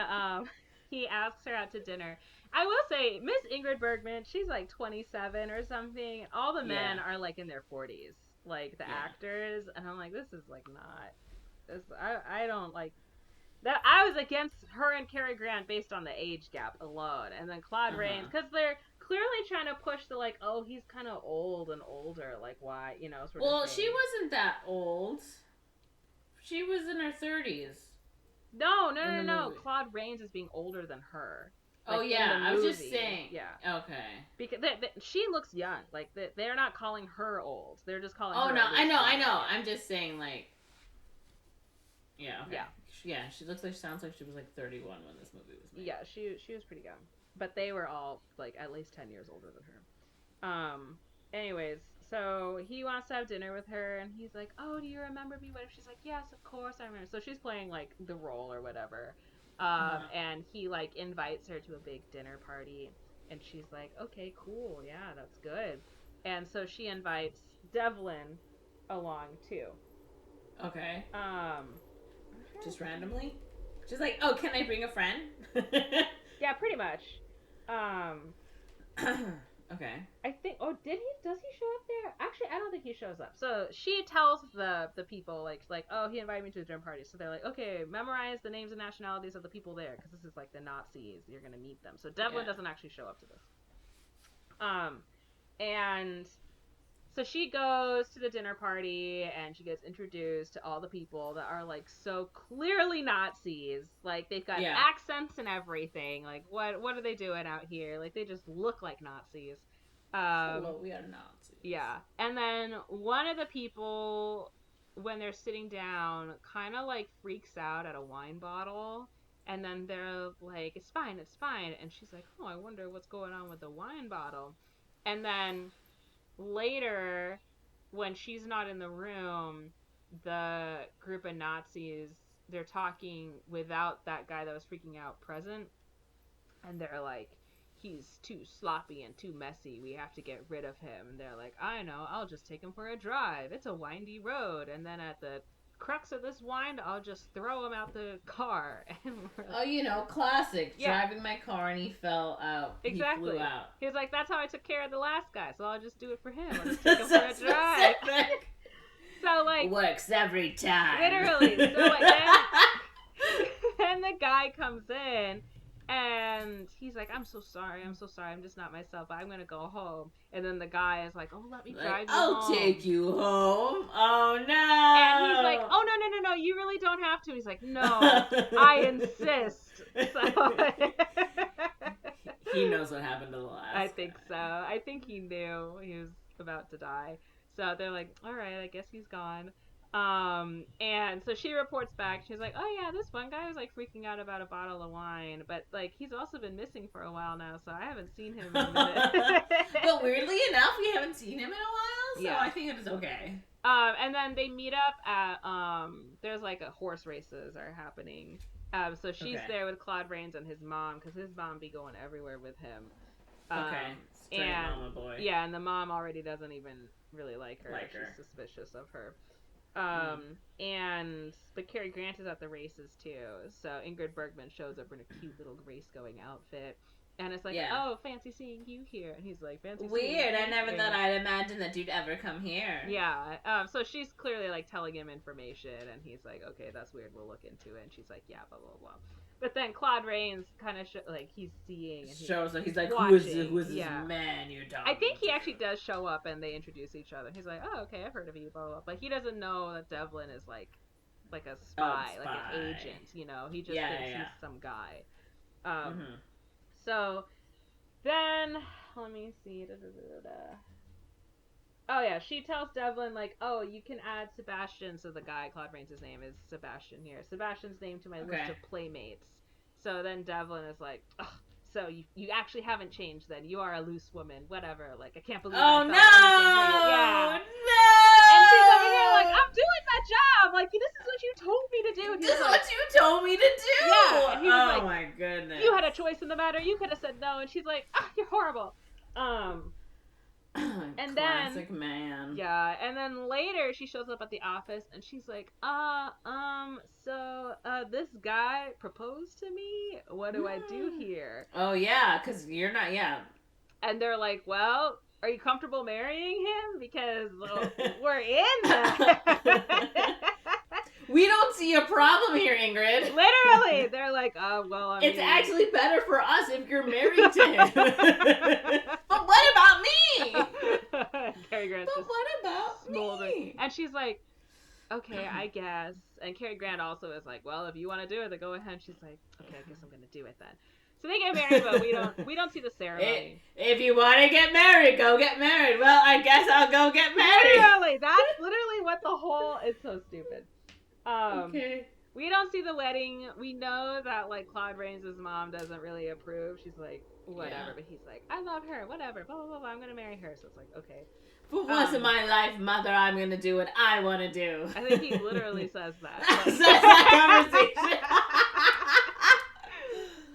[SPEAKER 1] he asks her out to dinner. I will say, Miss Ingrid Bergman, she's like 27 or something. All the men are like in their 40s, like the actors, and I'm like, this is like not. This, I don't like that. I was against her and Cary Grant based on the age gap alone, and then Claude Rains, because they're clearly trying to push the like, oh, he's kind of old and older, like why, you know, sort of.
[SPEAKER 2] Well,
[SPEAKER 1] thing.
[SPEAKER 2] she wasn't that old. She was in her 30s.
[SPEAKER 1] No. Claude Rains is being older than her. Like,
[SPEAKER 2] oh yeah, I was just saying.
[SPEAKER 1] Yeah.
[SPEAKER 2] Okay.
[SPEAKER 1] Because she looks young. Like they're not calling her old. They're just calling.
[SPEAKER 2] Oh
[SPEAKER 1] her
[SPEAKER 2] no, I know.
[SPEAKER 1] Yeah.
[SPEAKER 2] I'm just saying, like. Yeah. Okay.
[SPEAKER 1] Yeah.
[SPEAKER 2] Yeah. She sounds like she was like 31 when this movie was made.
[SPEAKER 1] Yeah, she was pretty young, but they were all like at least 10 years older than her. Anyways, so he wants to have dinner with her, and he's like, "Oh, do you remember me?" What if she's like, "Yes, of course I remember." So she's playing like the role or whatever. And he like invites her to a big dinner party, and she's like, okay, cool, yeah, that's good. And so she invites Devlin along too.
[SPEAKER 2] Okay. Just randomly? She's like, oh, can I bring a friend?
[SPEAKER 1] Yeah, pretty much.
[SPEAKER 2] Okay.
[SPEAKER 1] I think. Oh, does he show up there? Actually, I don't think he shows up. So she tells the people like, oh, he invited me to a dinner party. So they're like, okay, memorize the names and nationalities of the people there, because this is like the Nazis. You're gonna meet them. So Devlin doesn't actually show up to this. And so she goes to the dinner party, and she gets introduced to all the people that are like so clearly Nazis. Like they've got accents and everything. Like what are they doing out here? Like they just look like Nazis.
[SPEAKER 2] Hello, we are Nazis.
[SPEAKER 1] Yeah. And then one of the people, when they're sitting down, kind of like freaks out at a wine bottle. And then they're like, it's fine. And she's like, oh, I wonder what's going on with the wine bottle. And then later, when she's not in the room, the group of Nazis, they're talking without that guy that was freaking out present. And they're like, he's too sloppy and too messy. We have to get rid of him. And they're like, I know, I'll just take him for a drive. It's a windy road. And then at the crux of this wind, I'll just throw him out the car. And we're like,
[SPEAKER 2] oh, you know, classic. Yeah. Driving my car and he fell out.
[SPEAKER 1] Exactly.
[SPEAKER 2] He flew out.
[SPEAKER 1] He was like, that's how I took care of the last guy, so I'll just do it for him. I'll just take him for a drive. So, like...
[SPEAKER 2] works every time.
[SPEAKER 1] Literally. So, like, then the guy comes in, and he's like, I'm so sorry, I'm just not myself, I'm gonna go home. And then the guy is like, oh, let me drive you home.
[SPEAKER 2] I'll take you home. Oh, no.
[SPEAKER 1] And he's like, oh, no, you really don't have to. He's like, no, I insist. So
[SPEAKER 2] He knows what happened to the last
[SPEAKER 1] I think
[SPEAKER 2] guy.
[SPEAKER 1] so. I think he knew he was about to die. So they're like, all right, I guess he's gone. And so she reports back. She's like, oh yeah, this one guy was like freaking out about a bottle of wine, but like he's also been missing for a while now, so I haven't seen him in a minute.
[SPEAKER 2] But weirdly enough, we haven't seen him in a while, so
[SPEAKER 1] Yeah.
[SPEAKER 2] I think it is okay.
[SPEAKER 1] And then they meet up at there's like a horse races are happening. So she's
[SPEAKER 2] Okay.
[SPEAKER 1] there with Claude Rains and his mom because his mom be going everywhere with him.
[SPEAKER 2] Okay. Straight
[SPEAKER 1] and
[SPEAKER 2] mama boy.
[SPEAKER 1] yeah, and the mom already doesn't even really like her.
[SPEAKER 2] Like her.
[SPEAKER 1] She's suspicious of her. But Cary Grant is at the races too. So Ingrid Bergman shows up in a cute little race going outfit. And it's like,
[SPEAKER 2] Yeah.
[SPEAKER 1] oh, fancy seeing you here. And he's like, fancy seeing
[SPEAKER 2] Weird.
[SPEAKER 1] you
[SPEAKER 2] I never
[SPEAKER 1] here.
[SPEAKER 2] thought I'd imagine that you'd ever come here.
[SPEAKER 1] Yeah. So she's clearly like telling him information, and he's like, okay, that's weird. We'll look into it. And she's like, yeah, blah blah blah. But then Claude Rains kind of like he's seeing and
[SPEAKER 2] Shows up. He's like,
[SPEAKER 1] watching.
[SPEAKER 2] who is this
[SPEAKER 1] Yeah.
[SPEAKER 2] man you're talking
[SPEAKER 1] I think he
[SPEAKER 2] to?
[SPEAKER 1] actually does show up, and they introduce each other. He's like, oh, okay, I've heard of you, blah blah blah. But he doesn't know that Devlin is like a spy, like an agent. You know, he just thinks he's some guy. So then let me see. Oh yeah, she tells Devlin like, oh, you can add Sebastian. So the guy, Claude Rains' name is Sebastian here. Sebastian's name to my list of playmates. So then Devlin is like, oh, so you actually haven't changed then. You are a loose woman. Whatever. Like, I can't believe
[SPEAKER 2] Oh
[SPEAKER 1] I
[SPEAKER 2] no!
[SPEAKER 1] felt anything for you. Yeah.
[SPEAKER 2] No!
[SPEAKER 1] And she's over here like, I'm doing my job. Like, this is what you told me to do. And
[SPEAKER 2] This
[SPEAKER 1] he's
[SPEAKER 2] is
[SPEAKER 1] like,
[SPEAKER 2] what you told me to do.
[SPEAKER 1] Yeah, and he was
[SPEAKER 2] oh
[SPEAKER 1] like,
[SPEAKER 2] my goodness.
[SPEAKER 1] you had a choice in the matter. You could have said no. And she's like, you're horrible. And
[SPEAKER 2] Classic
[SPEAKER 1] then
[SPEAKER 2] man.
[SPEAKER 1] yeah, and then later she shows up at the office and she's like, so this guy proposed to me. What do I do here?
[SPEAKER 2] Oh yeah, because you're not. Yeah.
[SPEAKER 1] And they're like, well, are you comfortable marrying him? Because we're in that.
[SPEAKER 2] We don't see a problem here, Ingrid.
[SPEAKER 1] Literally, they're like, oh well, I mean,
[SPEAKER 2] It's actually better for us if you're married to him. But what about me?
[SPEAKER 1] Cary Grant's
[SPEAKER 2] But
[SPEAKER 1] just
[SPEAKER 2] what about
[SPEAKER 1] smoldering.
[SPEAKER 2] me?
[SPEAKER 1] And she's like, okay, I guess. And Cary Grant also is like, well, if you want to do it, then go ahead. And she's like, okay, I guess I'm gonna do it then. So they get married, but we don't see the ceremony.
[SPEAKER 2] If you want to get married, go get married. Well, I guess I'll go get married.
[SPEAKER 1] Literally, that's literally what the whole. It's so stupid.
[SPEAKER 2] Okay.
[SPEAKER 1] We don't see the wedding. We know that like Claude Rains' mom doesn't really approve. She's like, whatever.
[SPEAKER 2] Yeah.
[SPEAKER 1] But he's like, I love her. Whatever. Blah blah blah. blah. I'm gonna marry her. So it's like, okay.
[SPEAKER 2] For once in my life, mother, I'm gonna do what I want to do.
[SPEAKER 1] I think he literally says that.
[SPEAKER 2] That's that conversation.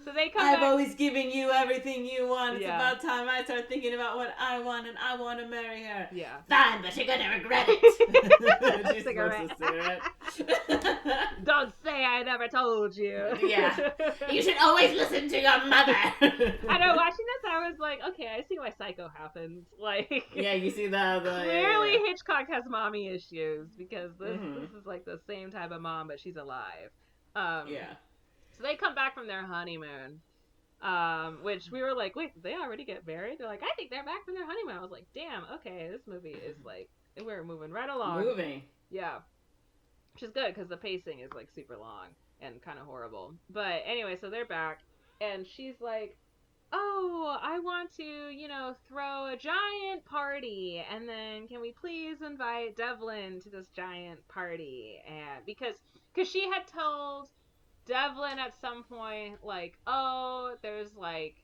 [SPEAKER 1] So they come
[SPEAKER 2] I've
[SPEAKER 1] back.
[SPEAKER 2] always given you everything you want. It's
[SPEAKER 1] Yeah.
[SPEAKER 2] about time I start thinking about what I want, and I want to marry her.
[SPEAKER 1] Yeah.
[SPEAKER 2] Fine, but you're gonna regret it. She
[SPEAKER 1] Cigarette.
[SPEAKER 2] smokes a cigarette.
[SPEAKER 1] Don't say I never told you.
[SPEAKER 2] Yeah. You should always listen to your mother.
[SPEAKER 1] I know, watching this, I was like, okay, I see why Psycho happens. Like,
[SPEAKER 2] Yeah, you see the
[SPEAKER 1] clearly Hitchcock has mommy issues because this
[SPEAKER 2] Mhm.
[SPEAKER 1] this is like the same type of mom, but she's alive.
[SPEAKER 2] Yeah.
[SPEAKER 1] So they come back from their honeymoon, which we were like, wait, did they already get married? They're like, I think they're back from their honeymoon. I was like, damn, okay, this movie is like, we're moving right along.
[SPEAKER 2] Moving.
[SPEAKER 1] Yeah. Which is good because the pacing is like super long and kind of horrible. But anyway, so they're back and she's like, oh, I want to, throw a giant party. And then can we please invite Devlin to this giant party? And because she had told Devlin at some point, like, oh, there's like,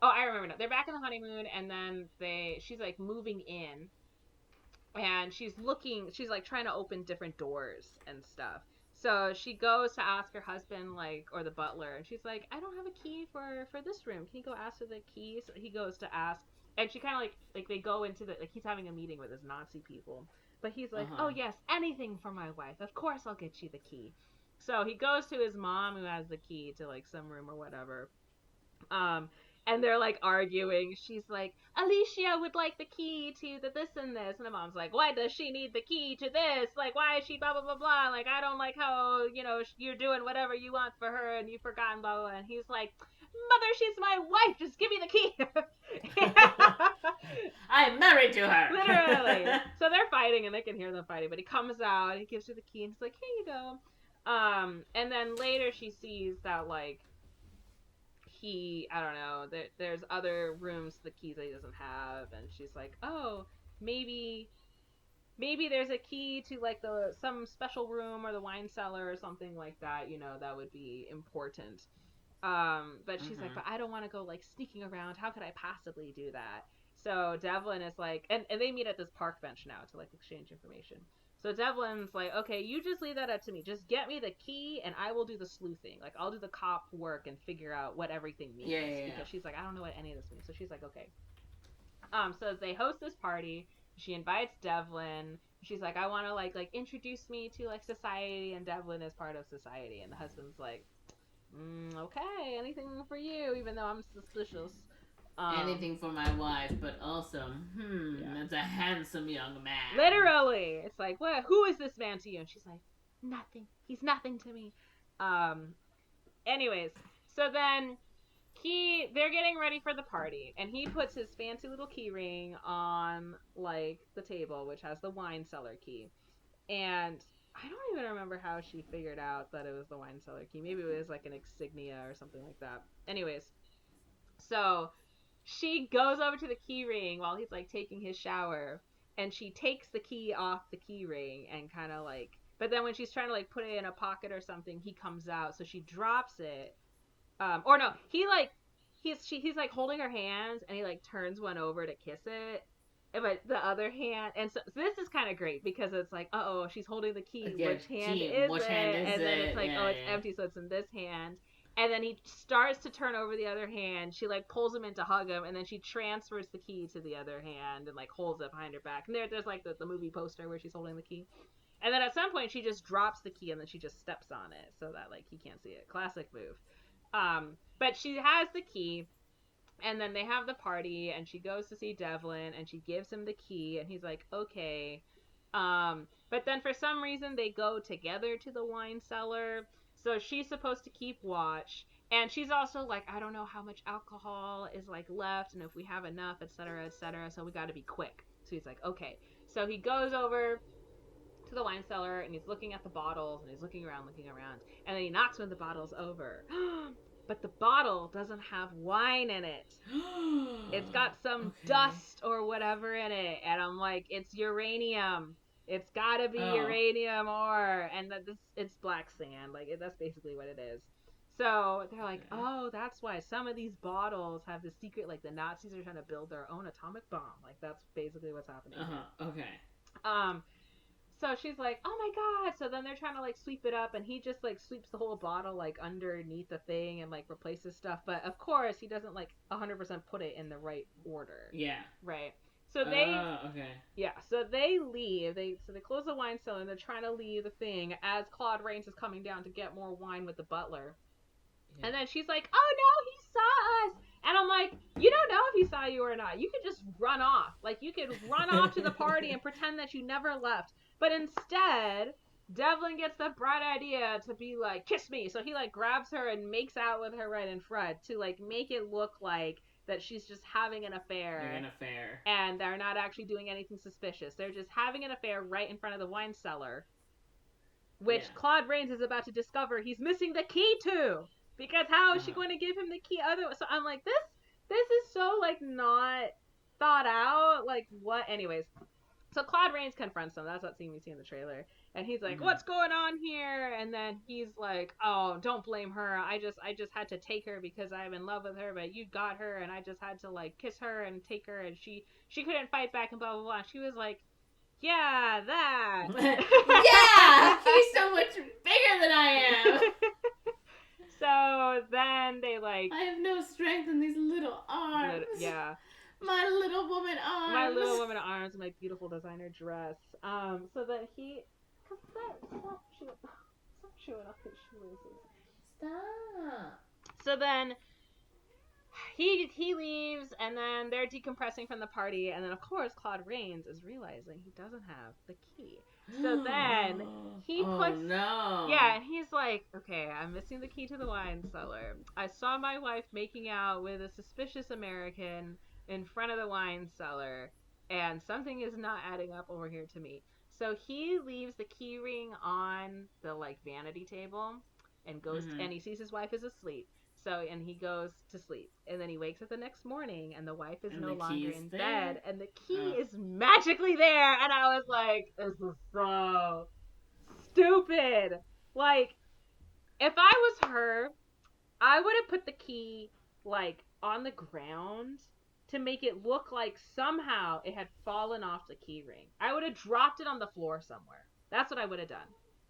[SPEAKER 1] oh, I remember now. They're back in the honeymoon and then she's like moving in. And she's like trying to open different doors and stuff. So she goes to ask her husband, like, or the butler, and she's like, I don't have a key for this room. Can you go ask for the key? So he goes to ask, and she kind of like they go into like he's having a meeting with his Nazi people. But he's like, oh yes, anything for my wife. Of course I'll get you the key. So he goes to his mom who has the key to like some room or whatever. and they're like arguing. She's like, Alicia would like the key to the this and this, and the mom's like, why does she need the key to this? Like, why is she blah blah blah blah? Like, I don't like how you're doing whatever you want for her, and you've forgotten blah blah. And he's like, mother, she's my wife. Just give me the key.
[SPEAKER 2] I'm married to her.
[SPEAKER 1] Literally. So they're fighting, and they can hear them fighting. But he comes out, and he gives her the key, and he's like, here you go. And then later she sees that like I don't know, there's other rooms the keys that he doesn't have, and she's like, oh, maybe there's a key to like some special room or the wine cellar or something like that, that would be important. But she's like, but I don't want to go like sneaking around. How could I possibly do that? So Devlin is like, and they meet at this park bench now to like exchange information. So Devlin's like, okay, you just leave that up to me. Just get me the key, and I will do the sleuthing. Like, I'll do the cop work and figure out what everything means.
[SPEAKER 2] Yeah.
[SPEAKER 1] Because she's like, I don't know what any of this means. So she's like, okay. So they host this party. She invites Devlin. She's like, I want to like introduce me to like society, and Devlin is part of society. And the husband's like, okay, anything for you, even though I'm suspicious.
[SPEAKER 2] Anything for my wife, but also, that's a handsome young man.
[SPEAKER 1] Literally. It's like, what? Who is this man to you? And she's like, nothing. He's nothing to me. Anyways, so then they're getting ready for the party, and he puts his fancy little key ring on, like, the table, which has the wine cellar key. And I don't even remember how she figured out that it was the wine cellar key. Maybe it was, like, an insignia or something like that. Anyways, so she goes over to the key ring while he's like taking his shower, and she takes the key off the key ring and kind of like, but then when she's trying to like put it in a pocket or something, he comes out, so she drops it. Or no, he's like holding her hands, and he like turns one over to kiss it, but the other hand, and so this is kind of great because it's like, uh-oh, she's holding the key, which hand is it? And then it's like, oh, it's empty, so it's in this hand. And then he starts to turn over the other hand. She, like, pulls him in to hug him, and then she transfers the key to the other hand and, like, holds it behind her back. And there's like, the movie poster where she's holding the key. And then at some point, she just drops the key, and then she just steps on it so that, like, he can't see it. Classic move. But she has the key, and then they have the party, and she goes to see Devlin, and she gives him the key, and he's like, okay. But then for some reason, they go together to the wine cellar. So she's supposed to keep watch, and she's also like, I don't know how much alcohol is like left, and if we have enough, etc., so we got to be quick. So he's like, okay. So he goes over to the wine cellar, and he's looking at the bottles, and he's looking around, and then he knocks one of the bottles over. But the bottle doesn't have wine in it. It's got some dust or whatever in it, and I'm like, it's uranium. It's gotta be uranium ore, and it's black sand. Like, that's basically what it is. So they're like, oh, that's why some of these bottles have the secret, like the Nazis are trying to build their own atomic bomb. Like, that's basically what's happening.
[SPEAKER 2] Okay.
[SPEAKER 1] So she's like, oh my god. So then they're trying to like sweep it up, and he just like sweeps the whole bottle like underneath the thing and like replaces stuff. But of course he doesn't like 100% put it in the right order.
[SPEAKER 2] Yeah.
[SPEAKER 1] Right. So so they leave. They close the wine cellar, and they're trying to leave the thing as Claude Rains is coming down to get more wine with the butler. Yeah. And then she's like, oh no, he saw us. And I'm like, you don't know if he saw you or not. You could just run off. Like, you could run off to the party and pretend that you never left. But instead, Devlin gets the bright idea to be like, kiss me. So he like grabs her and makes out with her right in front to like make it look like that she's just having an affair. And they're not actually doing anything suspicious. They're just having an affair right in front of the wine cellar, which Claude Rains is about to discover he's missing the key to. Because how is she going to give him the key otherwise? So I'm like, this is so like not thought out. Like, what? Anyways. So Claude Rains confronts him. That's that scene we see in the trailer. And he's like, what's going on here? And then he's like, oh, don't blame her. I just had to take her because I'm in love with her, but you got her, and I just had to like kiss her and take her, and she couldn't fight back and blah blah blah. And she was like, yeah, that.
[SPEAKER 2] Yeah, he's so much bigger than I am.
[SPEAKER 1] So then they like,
[SPEAKER 2] I have no strength in these little arms.
[SPEAKER 1] Yeah.
[SPEAKER 2] My little woman arms.
[SPEAKER 1] My little woman arms, my beautiful designer dress. So that he, stop showing off his shoelaces.
[SPEAKER 2] Stop.
[SPEAKER 1] So then he leaves, and then they're decompressing from the party, and then of course Claude Rains is realizing he doesn't have the key. So then he puts
[SPEAKER 2] no.
[SPEAKER 1] yeah, and he's like, okay, I'm missing the key to the wine cellar. I saw my wife making out with a suspicious American in front of the wine cellar, and something is not adding up over here to me. So he leaves the key ring on the like vanity table and goes and he sees his wife is asleep. So and he goes to sleep, and then he wakes up the next morning, and the wife is no longer in bed, and the key is magically there. And I was like, "This is so stupid." Like, if I was her, I would have put the key like on the ground to make it look like somehow it had fallen off the key ring. I would have dropped it on the floor somewhere. That's what I would have done.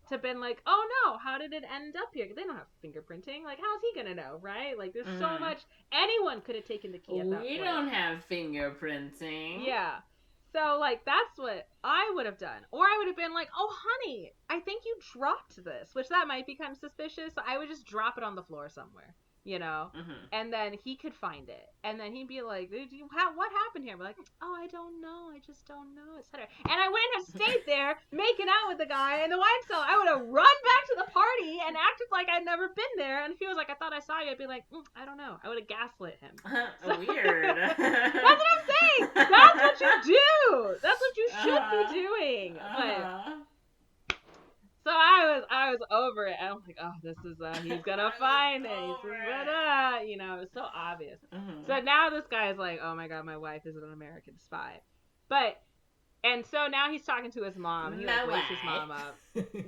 [SPEAKER 1] To been like, oh no, how did it end up here? They don't have fingerprinting. Like, how's he gonna know, right? Like, there's so much. Anyone could have taken the key at that point.
[SPEAKER 2] We don't have fingerprinting.
[SPEAKER 1] Yeah. So, like, that's what I would have done. Or I would have been like, oh, honey, I think you dropped this, which that might become suspicious. So I would just drop it on the floor somewhere, you know? And then he could find it. And then he'd be like, what happened here? I'm like, oh, I don't know. I just don't know, etc. And I wouldn't have stayed there making out with the guy in the wine cellar. I would have run back to the party and acted like I'd never been there. And if he was like, I thought I saw you, I'd be like, I don't know. I would have gaslit him.
[SPEAKER 2] Weird.
[SPEAKER 1] That's what I'm saying. That's what you do. That's what you should be doing. But, so I was over it. I'm like, oh, this is he's gonna find it. He's gonna, you know, it's so obvious. So now this guy is like, oh my god, my wife is an American spy. But and so now he's talking to his mom. And he like wakes his mom up.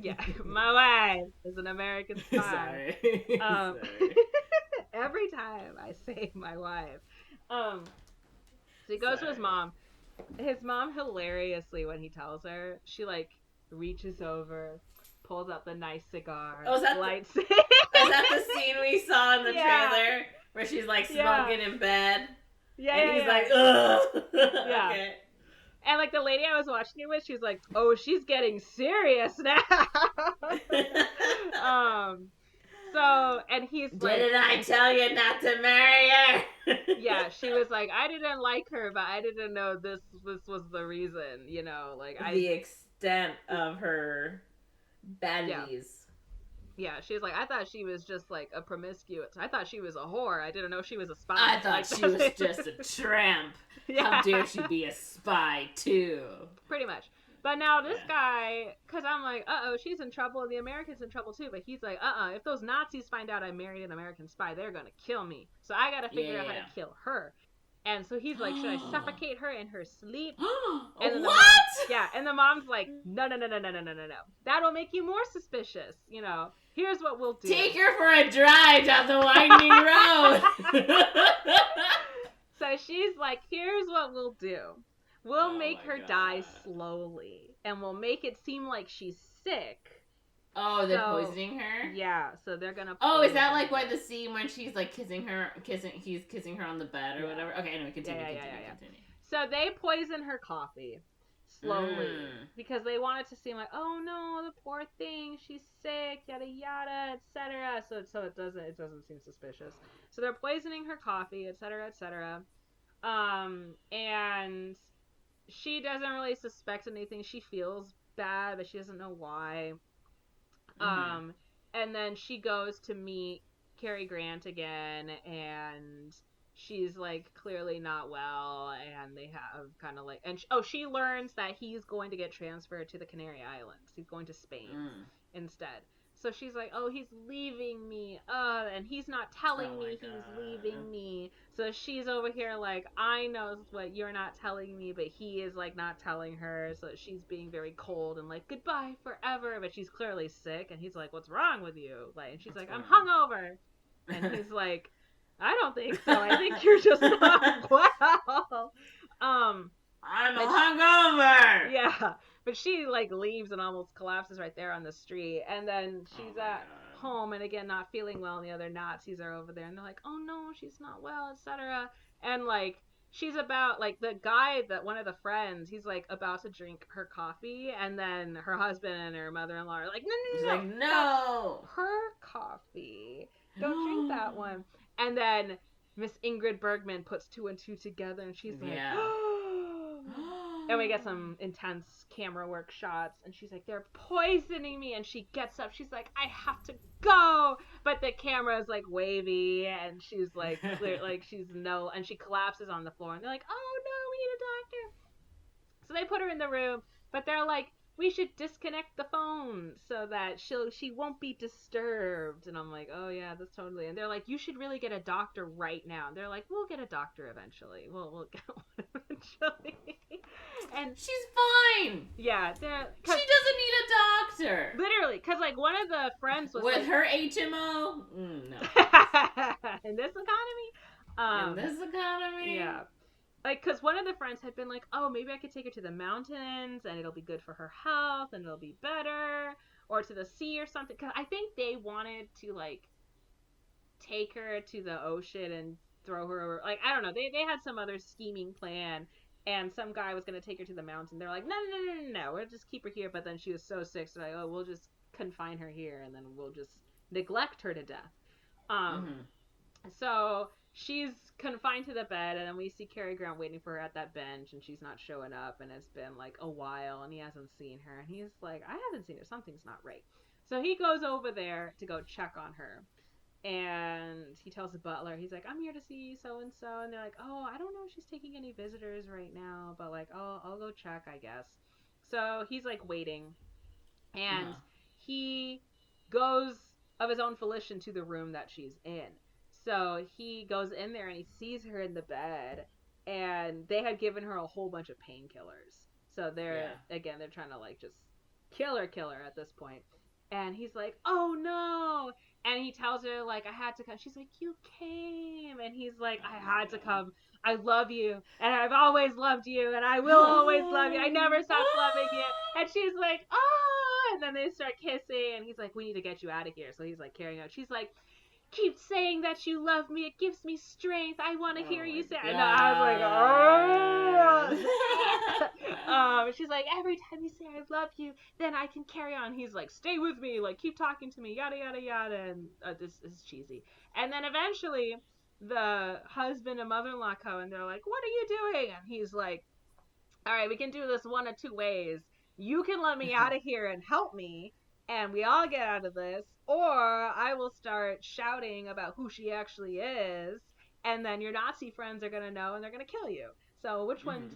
[SPEAKER 1] Yeah, my wife is an American spy.
[SPEAKER 2] Sorry.
[SPEAKER 1] Every time I say my wife. So he goes to his mom. His mom hilariously, when he tells her, she like reaches over, pulls out the nice cigar, lights it.
[SPEAKER 2] Is that the scene we saw in the trailer where she's like smoking in bed?
[SPEAKER 1] Yeah,
[SPEAKER 2] and he's like, ugh.
[SPEAKER 1] Yeah.
[SPEAKER 2] Okay.
[SPEAKER 1] And like the lady I was watching it with, she's like, oh, she's getting serious now. So, and he's like,
[SPEAKER 2] didn't I tell you not to marry her?
[SPEAKER 1] Yeah, she was like, I didn't like her, but I didn't know this was the reason, you know, like
[SPEAKER 2] the extent of her baddies.
[SPEAKER 1] Yeah, she was like, I thought she was just like a promiscuous. I thought she was a whore. I didn't know she was a spy.
[SPEAKER 2] I thought she was just a tramp.
[SPEAKER 1] Yeah.
[SPEAKER 2] How dare she be a spy too?
[SPEAKER 1] Pretty much. But now this guy, because I'm like, uh-oh, she's in trouble, and the American's in trouble too. But he's like, if those Nazis find out I married an American spy, they're going to kill me. So I got to figure out how to kill her. And so he's like, should I suffocate her in her sleep? And
[SPEAKER 2] what?
[SPEAKER 1] And the mom's like, no. That'll make you more suspicious. You know, here's what we'll do.
[SPEAKER 2] Take her for a drive down the winding road.
[SPEAKER 1] So she's like, here's what we'll do. We'll make her die slowly, and we'll make it seem like she's sick.
[SPEAKER 2] Oh, they're poisoning her?
[SPEAKER 1] Yeah, so they're gonna
[SPEAKER 2] is that like why the scene when she's like he's kissing her on the bed or whatever? Okay, anyway, continue.
[SPEAKER 1] So they poison her coffee slowly because they want it to seem like, oh no, the poor thing, she's sick, yada yada, etc. So it doesn't seem suspicious. So they're poisoning her coffee, etc. And she doesn't really suspect anything. She feels bad, but she doesn't know why. And then she goes to meet Cary Grant again, and she's like clearly not well, and they have kind of like, and she learns that he's going to get transferred to the Canary Islands. He's going to Spain instead. So she's like, oh, he's leaving me, and he's not telling me he's leaving me. So she's over here like, I know what you're not telling me, but he is like not telling her. So she's being very cold and like, goodbye forever. But she's clearly sick, and he's like, what's wrong with you? Like, and she's like, I'm hungover. And he's like, I don't think so. I think you're just not well. I'm
[SPEAKER 2] hungover.
[SPEAKER 1] Yeah. But she, like, leaves and almost collapses right there on the street. And then she's at home, and again, not feeling well, and the other Nazis are over there. And they're like, oh, no, she's not well, etc. And, like, she's about, like, the guy, one of the friends, he's, like, about to drink her coffee. And then her husband and her mother-in-law are like, no.
[SPEAKER 2] Like, no.
[SPEAKER 1] Her coffee. Don't drink that one. And then Miss Ingrid Bergman puts 2 and 2 together, and she's like,
[SPEAKER 2] Yeah.
[SPEAKER 1] and we get some intense camera work shots, and she's like, they're poisoning me, and she gets up, she's like, I have to go, but the camera is like wavy, and she's like, clear, like she's no, and she collapses on the floor, and they're like, oh no, we need a doctor. So they put her in the room, but they're like, we should disconnect the phone so that she won't be disturbed. And I'm like, oh yeah, that's totally. And they're like, you should really get a doctor right now. And they're like, we'll get a doctor eventually. We'll get one eventually. And
[SPEAKER 2] she's fine.
[SPEAKER 1] Yeah,
[SPEAKER 2] she doesn't need a doctor.
[SPEAKER 1] Literally, because like one of the friends was
[SPEAKER 2] with
[SPEAKER 1] like,
[SPEAKER 2] her HMO. No.
[SPEAKER 1] In this economy.
[SPEAKER 2] In this economy.
[SPEAKER 1] Yeah. Like, because one of the friends had been like, oh, maybe I could take her to the mountains, and it'll be good for her health, and it'll be better, or to the sea or something. Because I think they wanted to, like, take her to the ocean and throw her over. Like, I don't know. They had some other scheming plan, and some guy was going to take her to the mountain. They're like, no. We'll just keep her here. But then she was so sick, so like, oh, we'll just confine her here, and then we'll just neglect her to death. So she's confined to the bed, and then we see Cary Grant waiting for her at that bench, and she's not showing up, and it's been like a while, and he hasn't seen her, and he's like, I haven't seen her, something's not right. So he goes over there to go check on her, and he tells the butler, he's like, I'm here to see so-and-so, and they're like, oh, I don't know if she's taking any visitors right now, but like, I'll go check, I guess. So he's like waiting, and he goes of his own volition to the room that she's in. So he goes in there and he sees her in the bed, and they had given her a whole bunch of painkillers. So they're trying to like just kill her at this point. And he's like, oh no. And he tells her like, I had to come. She's like, you came. And he's like, I had to come. I love you. And I've always loved you. And I will always love you. I never stopped loving you. And she's like, oh. And then they start kissing. And he's like, we need to get you out of here. So he's like carrying out. She's like, keep saying that you love me. It gives me strength. I want to hear you say. And I was like, oh. She's like, every time you say I love you, then I can carry on. He's like, stay with me. Like, keep talking to me. Yada yada yada. And this is cheesy. And then eventually, the husband and mother-in-law come, and they're like, what are you doing? And he's like, all right, we can do this one of two ways. You can let me out of here and help me, and we all get out of this, or I will start shouting about who she actually is, and then your Nazi friends are gonna know, and they're gonna kill you. So which one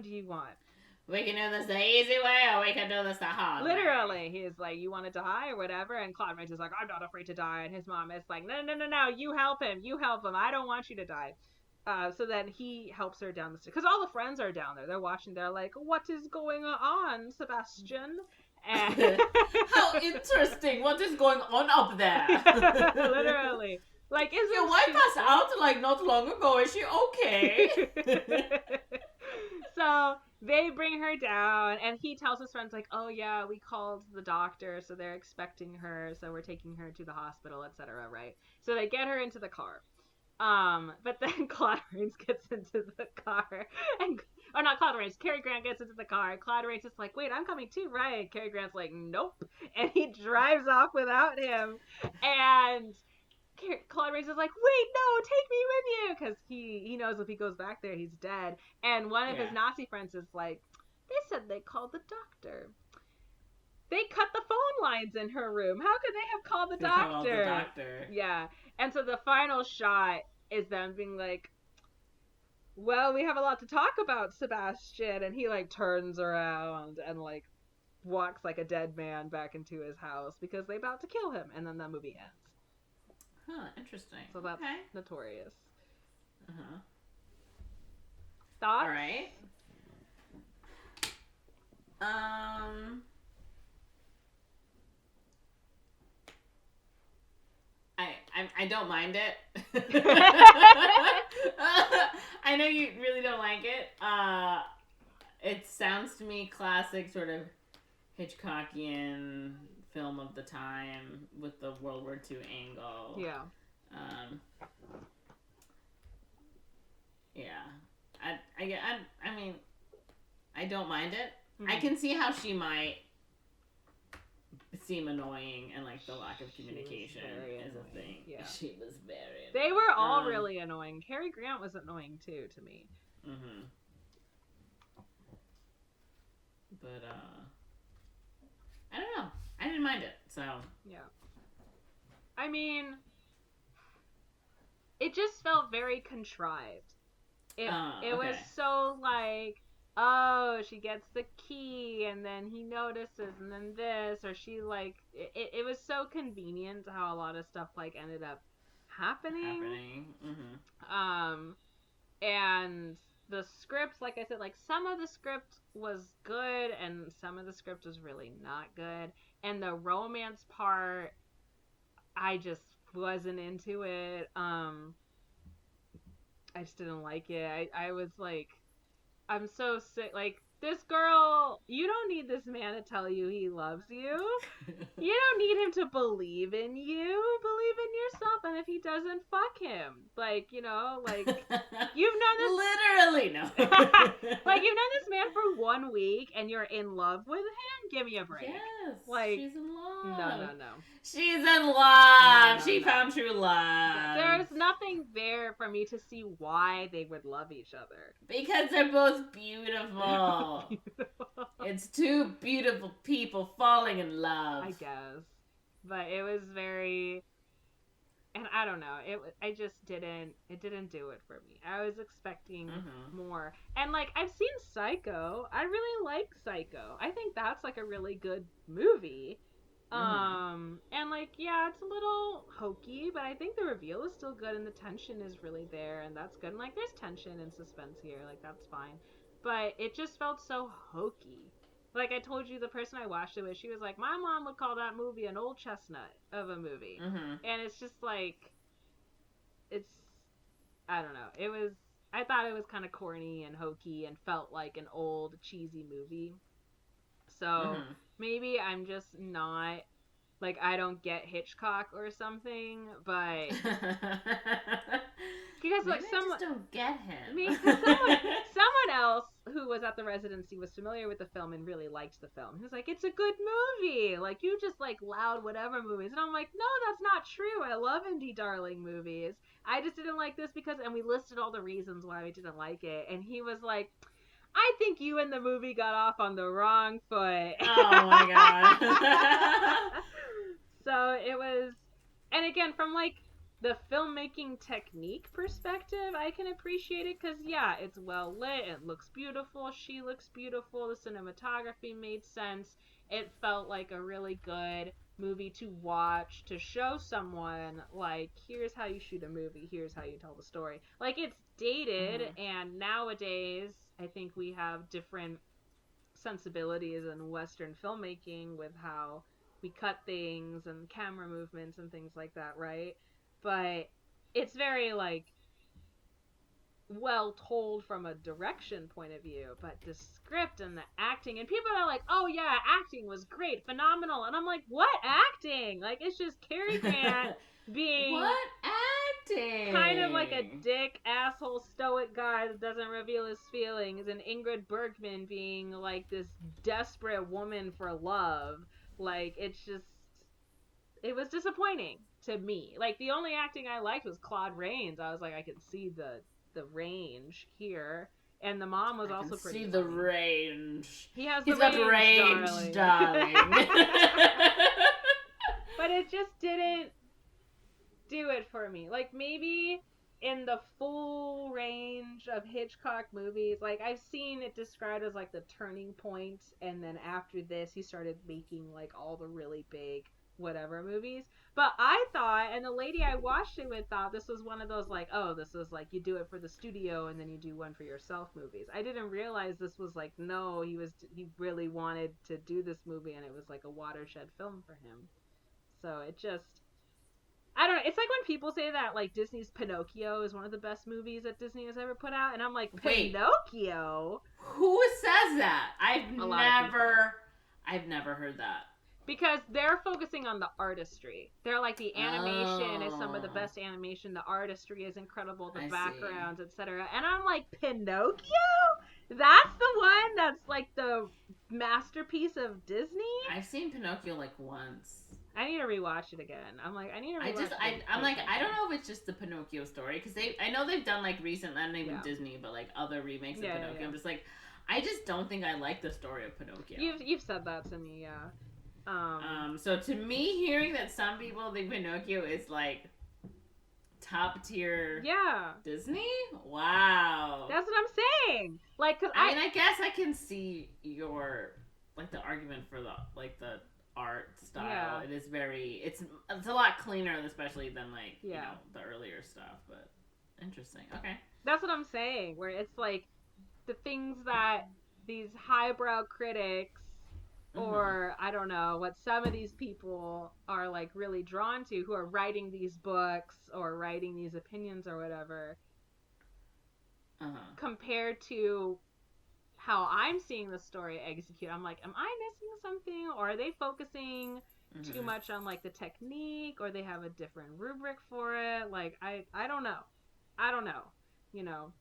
[SPEAKER 1] do you want?
[SPEAKER 2] We can do this the easy way, or we can do this the hard way.
[SPEAKER 1] Literally, he's like, you want to die or whatever, and Claude Rains is like, I'm not afraid to die, and his mom is like, no, you help him, I don't want you to die. So then he helps her down the stairs, because all the friends are down there. They're watching. They're like, what is going on, Sebastian? And
[SPEAKER 2] how interesting. What is going on up there?
[SPEAKER 1] Literally. Like, is
[SPEAKER 2] your wife passed out like not long ago? Is she okay?
[SPEAKER 1] So they bring her down, and he tells his friends like, oh yeah, we called the doctor, so they're expecting her, so we're taking her to the hospital, etc. Right? So they get her into the car. But then Claude Rains gets into the car, or not Claude Rains, Cary Grant gets into the car. Claude Rains is like, wait, I'm coming too, right? Cary Grant's like, nope, and he drives off without him, and Claude Rains is like, wait, no, take me with you, because he knows if he goes back there, he's dead. And one of his Nazi friends is like, they said they called the doctor. They cut the phone lines in her room. How could they have called the doctor? Yeah. And so the final shot is them being like, well, we have a lot to talk about, Sebastian. And he like turns around and like walks like a dead man back into his house because they're about to kill him. And then the movie ends.
[SPEAKER 2] Huh, interesting.
[SPEAKER 1] So that's Notorious.
[SPEAKER 2] Uh-huh.
[SPEAKER 1] Thoughts?
[SPEAKER 2] All right. I don't mind it. I know you really don't like it. It sounds to me classic sort of Hitchcockian film of the time with the World War II angle.
[SPEAKER 1] Yeah.
[SPEAKER 2] Yeah. I mean, I don't mind it.
[SPEAKER 1] Mm-hmm.
[SPEAKER 2] I can see how she might seem annoying, and like the lack of communication
[SPEAKER 1] very
[SPEAKER 2] is a
[SPEAKER 1] annoying.
[SPEAKER 2] thing.
[SPEAKER 1] Yeah.
[SPEAKER 2] She was very
[SPEAKER 1] They were all
[SPEAKER 2] Um,
[SPEAKER 1] really annoying. Cary Grant was annoying too to me.
[SPEAKER 2] Mm-hmm. But I don't know. I didn't mind it. So
[SPEAKER 1] Yeah. I mean, it just felt very contrived. It was
[SPEAKER 2] okay.
[SPEAKER 1] so like, oh, she gets the key and then he notices and then this, or she like it was so convenient how a lot of stuff like ended up happening.
[SPEAKER 2] Mm-hmm.
[SPEAKER 1] And the script, like I said, like some of the script was good and some of the script was really not good. And the romance part, I just wasn't into it. I just didn't like it. I was like, I'm so sick. Like, this girl, you don't need this man to tell you he loves you. You don't need him to believe in you. Believe in yourself. And if he doesn't, fuck him. Like, you know, like, you've known this.
[SPEAKER 2] Literally, no.
[SPEAKER 1] Like, you've known this man for 1 week and you're in love with him? Give me a break.
[SPEAKER 2] Yes.
[SPEAKER 1] Like,
[SPEAKER 2] she's in love.
[SPEAKER 1] No.
[SPEAKER 2] She's in love.
[SPEAKER 1] No,
[SPEAKER 2] She
[SPEAKER 1] no.
[SPEAKER 2] found true love.
[SPEAKER 1] There's nothing there for me to see why they would love each other.
[SPEAKER 2] Because they're both beautiful. It's two beautiful people falling in love.
[SPEAKER 1] I guess. But it was very, and I don't know, it didn't do it for me. I was expecting more. And like, I've seen Psycho. I really like Psycho. I think that's like a really good movie. And like, yeah, it's a little hokey, but I think the reveal is still good and the tension is really there and that's good. And like, there's tension and suspense here, like that's fine. But it just felt so hokey. Like I told you, the person I watched it with, she was like, my mom would call that movie an old chestnut of a movie. And it's just like, I don't know. I thought it was kind of corny and hokey and felt like an old cheesy movie. So maybe I'm just not, like, I don't get Hitchcock or something, but because like
[SPEAKER 2] someone just don't get him.
[SPEAKER 1] Someone else who was at the residency was familiar with the film and really liked the film. He was like, it's a good movie. Like, you just like loud whatever movies. And I'm like, no, that's not true. I love indie darling movies. I just didn't like this because, and we listed all the reasons why we didn't like it. And he was like, I think you and the movie got off on the wrong foot.
[SPEAKER 2] Oh my god.
[SPEAKER 1] So it was, and again, from like the filmmaking technique perspective, I can appreciate it because, yeah, it's well lit, it looks beautiful, she looks beautiful, the cinematography made sense. It felt like a really good movie to watch, to show someone, like, here's how you shoot a movie, here's how you tell the story. Like, it's dated, and nowadays, I think we have different sensibilities in Western filmmaking with how we cut things and camera movements and things like that, right? But it's very, like, well told from a direction point of view, but the script and the acting, and people are like, oh yeah, acting was great, phenomenal, and I'm like, what acting? Like, it's just Cary Grant being
[SPEAKER 2] what acting?
[SPEAKER 1] Kind of like a dick, asshole, stoic guy that doesn't reveal his feelings, and Ingrid Bergman being like this desperate woman for love. Like, it's just, it was disappointing to me. Like, the only acting I liked was Claude Rains. I was like, I could see the range here. And the mom was also pretty
[SPEAKER 2] see
[SPEAKER 1] funny.
[SPEAKER 2] The range.
[SPEAKER 1] He's
[SPEAKER 2] got range, darling.
[SPEAKER 1] But it just didn't do it for me. Like, maybe in the full range of Hitchcock movies, like, I've seen it described as like the turning point, and then after this he started making like all the really big whatever movies. But I thought, and the lady I watched it with thought, this was one of those like, oh, this is like you do it for the studio and then you do one for yourself movies. I didn't realize this was like, no, he really wanted to do this movie, and it was like a watershed film for him. So it just, I don't know. It's like when people say that like Disney's Pinocchio is one of the best movies that Disney has ever put out, and I'm like, Pinocchio?
[SPEAKER 2] Who says that? I've never heard that.
[SPEAKER 1] Because they're focusing on the artistry. They're like, the animation is some of the best animation. The artistry is incredible. The backgrounds, etc. And I'm like, Pinocchio? That's the one that's like the masterpiece of Disney.
[SPEAKER 2] I've seen Pinocchio like once.
[SPEAKER 1] I need to rewatch it again. I'm like, I need to rewatch it.
[SPEAKER 2] I'm like, I don't know if it's just the Pinocchio story, because I know they've done like recent, not even Disney, but like other remakes of Pinocchio.
[SPEAKER 1] Yeah.
[SPEAKER 2] I'm just like, I just don't think I like the story of Pinocchio.
[SPEAKER 1] You've said that to me, yeah.
[SPEAKER 2] So to me, hearing that some people think Pinocchio is like top tier Disney, wow,
[SPEAKER 1] that's what I'm saying. Like, cause
[SPEAKER 2] I mean, I guess I can see your like the argument for the art style.
[SPEAKER 1] Yeah.
[SPEAKER 2] It is very, it's a lot cleaner, especially than like you know the earlier stuff. But interesting. Okay,
[SPEAKER 1] that's what I'm saying. Where it's like the things that these highbrow critics, or I don't know what some of these people are like really drawn to, who are writing these books or writing these opinions or whatever, compared to how I'm seeing the story execute. I'm like, am I missing something, or are they focusing too much on like the technique, or they have a different rubric for it? Like, I don't know, you know.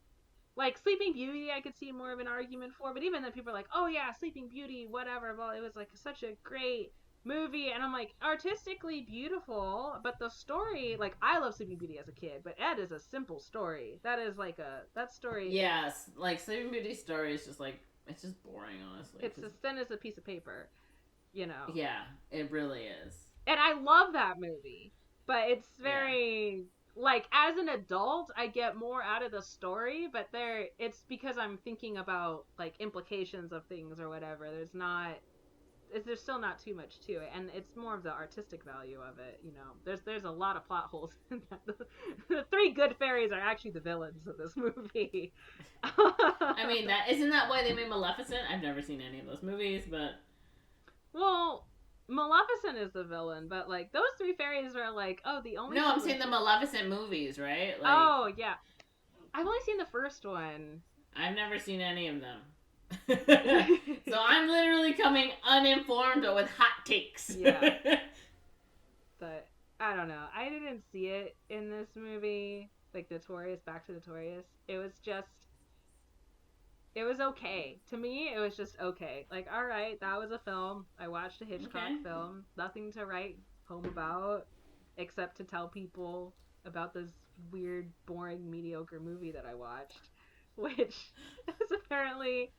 [SPEAKER 1] Like Sleeping Beauty, I could see more of an argument for, but even then people are like, oh yeah, Sleeping Beauty, whatever. Well, it was like such a great movie, and I'm like, artistically beautiful, but the story, like, I love Sleeping Beauty as a kid, but Ed is a simple story. That is like that story.
[SPEAKER 2] Yes, like Sleeping Beauty's story is just like, it's just boring, honestly.
[SPEAKER 1] It's as thin as a piece of paper, you know.
[SPEAKER 2] Yeah, it really is.
[SPEAKER 1] And I love that movie, but it's very. Like, as an adult, I get more out of the story, but it's because I'm thinking about, like, implications of things or whatever. There's still not too much to it, and it's more of the artistic value of it, you know. There's a lot of plot holes in that. The three good fairies are actually the villains of this movie.
[SPEAKER 2] I mean, isn't that why they made Maleficent? I've never seen any of those movies, but...
[SPEAKER 1] Well... Maleficent is the villain, but like those three fairies are like, oh, the only.
[SPEAKER 2] No, I'm saying the Maleficent movies, right? Like,
[SPEAKER 1] oh yeah, I've only seen the first one.
[SPEAKER 2] I've never seen any of them, so I'm literally coming uninformed but with hot takes.
[SPEAKER 1] Yeah, but I don't know. I didn't see it in this movie, like Notorious. Back to Notorious. It was just. It was okay. To me, it was just okay. Like, all right, that was a film. I watched a Hitchcock film. Nothing to write home about, except to tell people about this weird, boring, mediocre movie that I watched, which is apparently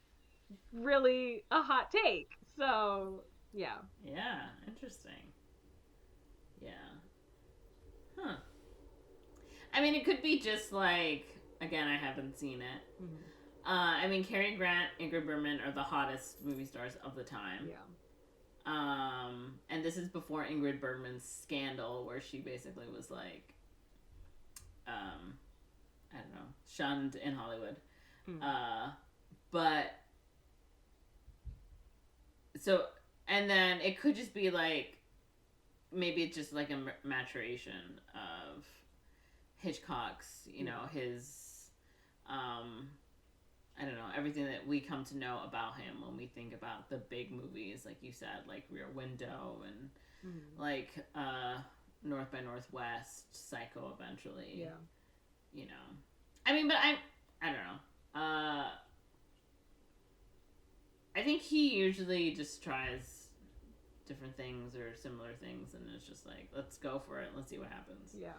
[SPEAKER 1] really a hot take. So, yeah.
[SPEAKER 2] Yeah, interesting. Yeah. Huh. I mean, it could be just like, again, I haven't seen it.
[SPEAKER 1] Mm-hmm.
[SPEAKER 2] I mean, Cary Grant, Ingrid Bergman are the hottest movie stars of the time.
[SPEAKER 1] Yeah.
[SPEAKER 2] And this is before Ingrid Bergman's scandal, where she basically was like, I don't know, shunned in Hollywood. But so, and then it could just be like, maybe it's just like a maturation of Hitchcock's, you know, his, I don't know, everything that we come to know about him when we think about the big movies, like you said, like Rear Window and like North by Northwest, Psycho eventually.
[SPEAKER 1] Yeah.
[SPEAKER 2] You know. I mean, but I don't know. I think he usually just tries different things or similar things, and it's just like, let's go for it, let's see what happens.
[SPEAKER 1] Yeah.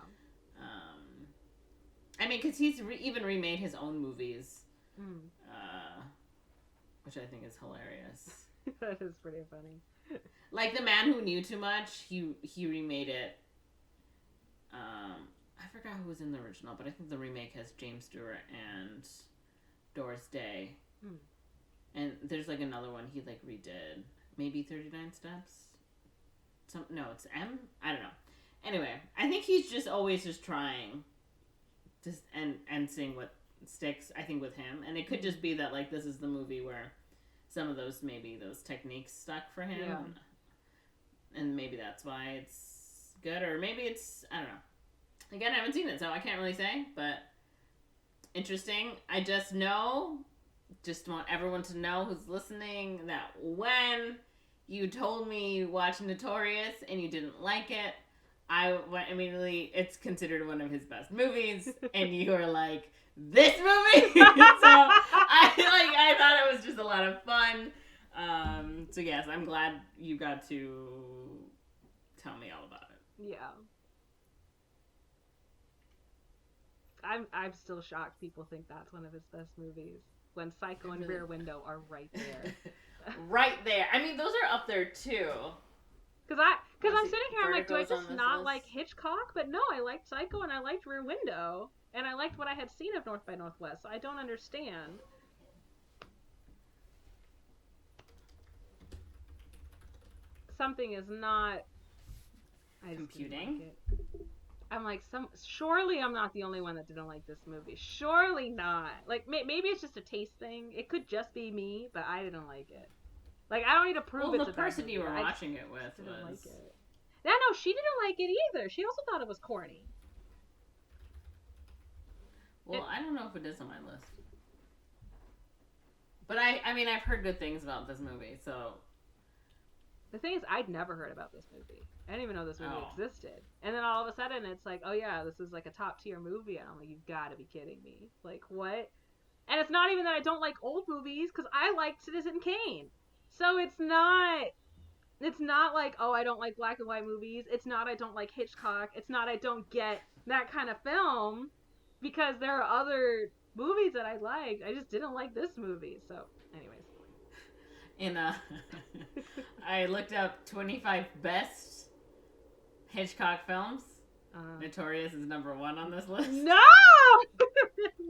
[SPEAKER 2] I mean, because he's even remade his own movies. Which I think is hilarious.
[SPEAKER 1] That is pretty funny.
[SPEAKER 2] Like The Man Who Knew Too Much, he remade it. I forgot who was in the original, but I think the remake has James Stewart and Doris Day. And there's like another one he like redid. Maybe 39 Steps? No, it's M? I don't know. Anyway, I think he's just always just trying to, and seeing what sticks, I think, with him. And it could just be that like this is the movie where some of those techniques stuck for him, and maybe that's why it's good, or maybe it's, I don't know, again, I haven't seen it, so I can't really say, but interesting. I just want everyone to know who's listening that when you told me you watched Notorious and you didn't like it, I went immediately, it's considered one of his best movies, and you were like, this movie. So I thought it was just a lot of fun. So yes, I'm glad you got to tell me all about it.
[SPEAKER 1] Yeah. I'm still shocked people think that's one of his best movies when Psycho and Rear Window are right there.
[SPEAKER 2] Right there. I mean, those are up there too.
[SPEAKER 1] Because I'm sitting here, I'm like, do I
[SPEAKER 2] Vertigo's on
[SPEAKER 1] just
[SPEAKER 2] this
[SPEAKER 1] not
[SPEAKER 2] list.
[SPEAKER 1] like Hitchcock? But no, I liked Psycho and I liked Rear Window. And I liked what I had seen of North by Northwest, so I don't understand. Something is not... I just didn't
[SPEAKER 2] Computing?
[SPEAKER 1] like it. I'm like, surely I'm not the only one that didn't like this movie. Surely not. Like, maybe it's just a taste thing. It could just be me, but I didn't like it. Like, I don't need to prove it
[SPEAKER 2] Well,
[SPEAKER 1] to
[SPEAKER 2] the person
[SPEAKER 1] them.
[SPEAKER 2] you were
[SPEAKER 1] I
[SPEAKER 2] watching it with
[SPEAKER 1] didn't
[SPEAKER 2] was...
[SPEAKER 1] like it. Yeah, no, she didn't like it either. She also thought it was corny.
[SPEAKER 2] Well, I don't know if it is on my list. But I mean, I've heard good things about this movie, so...
[SPEAKER 1] The thing is, I'd never heard about this movie. I didn't even know this movie
[SPEAKER 2] Oh.
[SPEAKER 1] existed. And then all of a sudden, it's like, oh yeah, this is like a top tier movie. And I'm like, you've got to be kidding me. Like, what? And it's not even that I don't like old movies, because I liked Citizen Kane. So it's not like, oh, I don't like black and white movies. It's not I don't like Hitchcock. It's not I don't get that kind of film, because there are other movies that I liked. I just didn't like this movie. So, anyways.
[SPEAKER 2] I looked up 25 best Hitchcock films. Notorious is number 1 on this list.
[SPEAKER 1] No!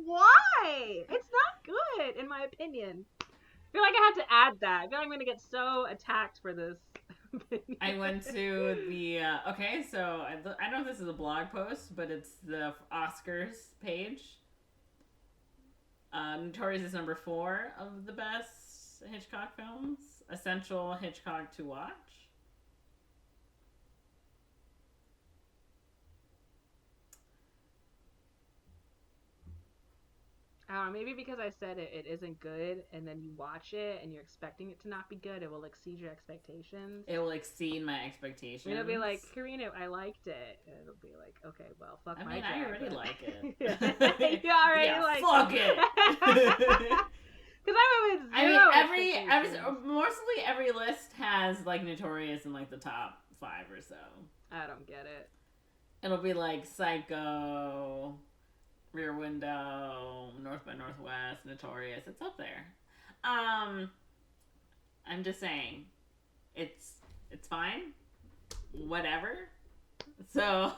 [SPEAKER 1] Why? It's not good, in my opinion. I feel like I have to add that. I feel like I'm going to get so attacked for this.
[SPEAKER 2] I went to the... okay, so I don't know if this is a blog post, but it's the Oscars page. Notorious is number 4 of the best Hitchcock films. Essential Hitchcock to watch.
[SPEAKER 1] I don't know, maybe because I said it isn't good, and then you watch it and you're expecting it to not be good, it will exceed your expectations.
[SPEAKER 2] It will exceed my expectations.
[SPEAKER 1] It'll be like, Karina, I liked it. And it'll be like, okay, well, fuck my
[SPEAKER 2] I
[SPEAKER 1] job,
[SPEAKER 2] already
[SPEAKER 1] but-
[SPEAKER 2] like it.
[SPEAKER 1] You already
[SPEAKER 2] yeah,
[SPEAKER 1] like
[SPEAKER 2] fuck it.
[SPEAKER 1] Because I went with
[SPEAKER 2] I mean,
[SPEAKER 1] zero
[SPEAKER 2] every
[SPEAKER 1] expectations.
[SPEAKER 2] mostly every list has like Notorious in like the top 5 or so.
[SPEAKER 1] I don't get it.
[SPEAKER 2] It'll be like Psycho, Rear Window, North by Northwest, Notorious. It's up there. I'm just saying, it's fine. Whatever. So.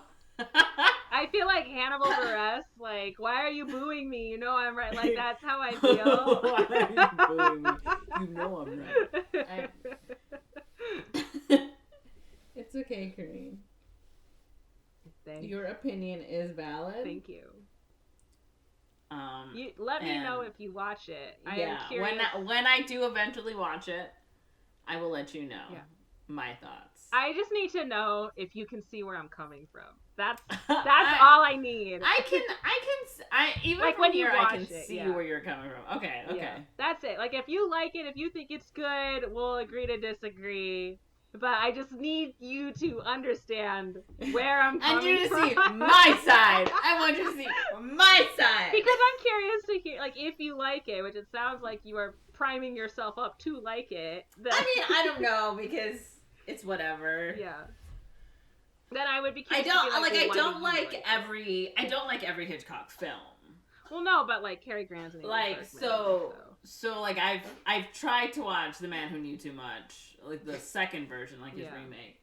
[SPEAKER 1] I feel like Hannibal Buress. Like, why are you booing me? You know I'm right. Like, that's how I feel.
[SPEAKER 2] Why are you booing me? You know I'm right. It's okay, Kareem.
[SPEAKER 1] Thanks.
[SPEAKER 2] Your opinion is valid.
[SPEAKER 1] Thank you.
[SPEAKER 2] Um,
[SPEAKER 1] You let me
[SPEAKER 2] and-
[SPEAKER 1] know if you watch it. I
[SPEAKER 2] yeah,
[SPEAKER 1] am curious.
[SPEAKER 2] when I do eventually watch it, I will let you know
[SPEAKER 1] Yeah.
[SPEAKER 2] my thoughts.
[SPEAKER 1] I just need to know if you can see where I'm coming from. That's
[SPEAKER 2] I-
[SPEAKER 1] all I need.
[SPEAKER 2] Even
[SPEAKER 1] Like
[SPEAKER 2] from
[SPEAKER 1] when you
[SPEAKER 2] here, I
[SPEAKER 1] watch
[SPEAKER 2] can
[SPEAKER 1] it,
[SPEAKER 2] see
[SPEAKER 1] yeah.
[SPEAKER 2] where you're coming from. Okay.
[SPEAKER 1] Yeah, that's it. Like, if you like it, if you think it's good, we'll agree to disagree. But I just need you to understand where I'm
[SPEAKER 2] I
[SPEAKER 1] coming
[SPEAKER 2] need you to
[SPEAKER 1] from.
[SPEAKER 2] see my side. I want you to see my side.
[SPEAKER 1] Because I'm curious to hear, like, if you like it, which it sounds like you are priming yourself up to like it. Then,
[SPEAKER 2] I mean, I don't know because it's whatever.
[SPEAKER 1] yeah. Then I would be
[SPEAKER 2] I
[SPEAKER 1] curious to
[SPEAKER 2] don't
[SPEAKER 1] be like,
[SPEAKER 2] like.
[SPEAKER 1] well,
[SPEAKER 2] I
[SPEAKER 1] why
[SPEAKER 2] don't
[SPEAKER 1] do you
[SPEAKER 2] like
[SPEAKER 1] it?
[SPEAKER 2] every. I don't like every Hitchcock film.
[SPEAKER 1] Well, no, but like Cary Grant's and
[SPEAKER 2] Like so like I've tried to watch The Man Who Knew Too Much, like the second version, like his
[SPEAKER 1] Yeah.
[SPEAKER 2] remake.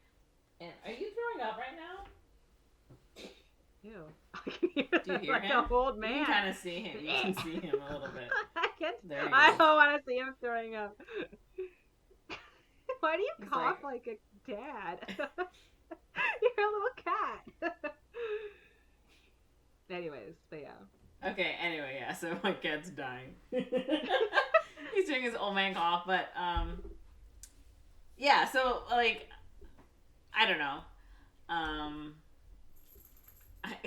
[SPEAKER 2] And are you throwing up right now?
[SPEAKER 1] Ew. I can hear
[SPEAKER 2] Do you hear
[SPEAKER 1] like
[SPEAKER 2] him?
[SPEAKER 1] a old
[SPEAKER 2] You
[SPEAKER 1] man.
[SPEAKER 2] can kind of see him. You can see him a little bit.
[SPEAKER 1] I can't.
[SPEAKER 2] There he
[SPEAKER 1] I
[SPEAKER 2] is.
[SPEAKER 1] don't want to see him throwing up. Why do you
[SPEAKER 2] He's
[SPEAKER 1] cough
[SPEAKER 2] like-
[SPEAKER 1] like a dad? You're a little cat. Anyways, but yeah.
[SPEAKER 2] Okay. Anyway, yeah. So my cat's dying. He's doing his old man cough, but yeah. So like, I don't know.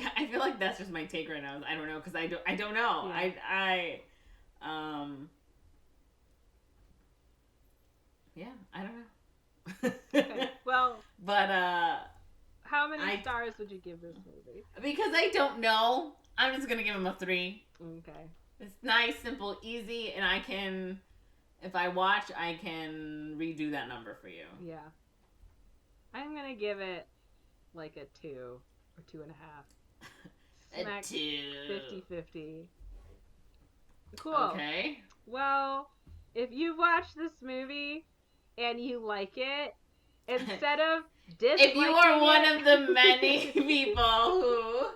[SPEAKER 2] I feel like that's just my take right now. I don't know because I don't know.
[SPEAKER 1] Yeah.
[SPEAKER 2] Yeah, I don't know.
[SPEAKER 1] Okay. Well,
[SPEAKER 2] But
[SPEAKER 1] how many
[SPEAKER 2] I-
[SPEAKER 1] stars would you give this movie?
[SPEAKER 2] Because I don't know, I'm just gonna give him a 3.
[SPEAKER 1] Okay.
[SPEAKER 2] It's nice, simple, easy, and I can, if I watch, I can redo that number for you.
[SPEAKER 1] Yeah. I'm gonna give it like a 2 or 2.5. Smack
[SPEAKER 2] 2.
[SPEAKER 1] 50-50. Cool.
[SPEAKER 2] Okay.
[SPEAKER 1] Well, if you watch this movie and you like it, instead of disliking
[SPEAKER 2] If you are one
[SPEAKER 1] it-
[SPEAKER 2] of the many people who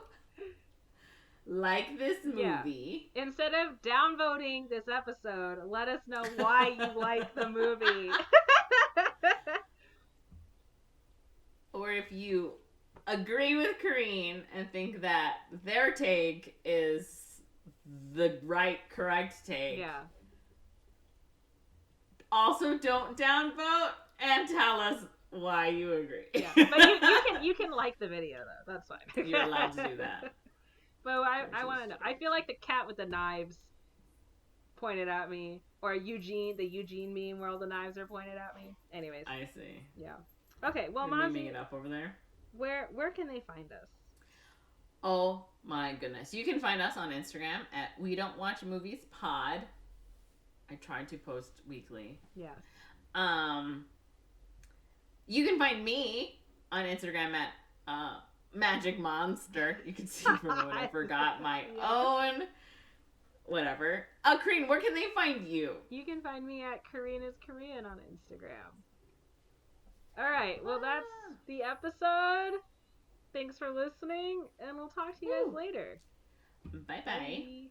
[SPEAKER 2] like this
[SPEAKER 1] Yeah.
[SPEAKER 2] movie,
[SPEAKER 1] instead of downvoting this episode, let us know why you like the movie.
[SPEAKER 2] or if you agree with Corinne and think that their take is the right, correct take,
[SPEAKER 1] Yeah.
[SPEAKER 2] also don't downvote and tell us why you agree.
[SPEAKER 1] Yeah. But you can like the video though. That's fine.
[SPEAKER 2] You're allowed to do that.
[SPEAKER 1] But I want to know. I feel like the cat with the knives pointed at me, or the Eugene meme where all the knives are pointed at me. Anyways,
[SPEAKER 2] I see.
[SPEAKER 1] yeah. Okay, well,
[SPEAKER 2] They're memeing
[SPEAKER 1] Monze,
[SPEAKER 2] it up over there.
[SPEAKER 1] where can they find us?
[SPEAKER 2] Oh my goodness. You can find us on Instagram at We Don't Watch Movies Pod. I try to post weekly.
[SPEAKER 1] Yes.
[SPEAKER 2] You can find me on Instagram at Magic Monster. You can see from what I forgot my
[SPEAKER 1] Yeah.
[SPEAKER 2] own whatever. Corinne, where can they find you?
[SPEAKER 1] You can find me at Karina's Korean on Instagram. All right, well, that's the episode. Thanks for listening, and we'll talk to you guys
[SPEAKER 2] Woo.
[SPEAKER 1] later.
[SPEAKER 2] Bye bye.
[SPEAKER 1] Bye.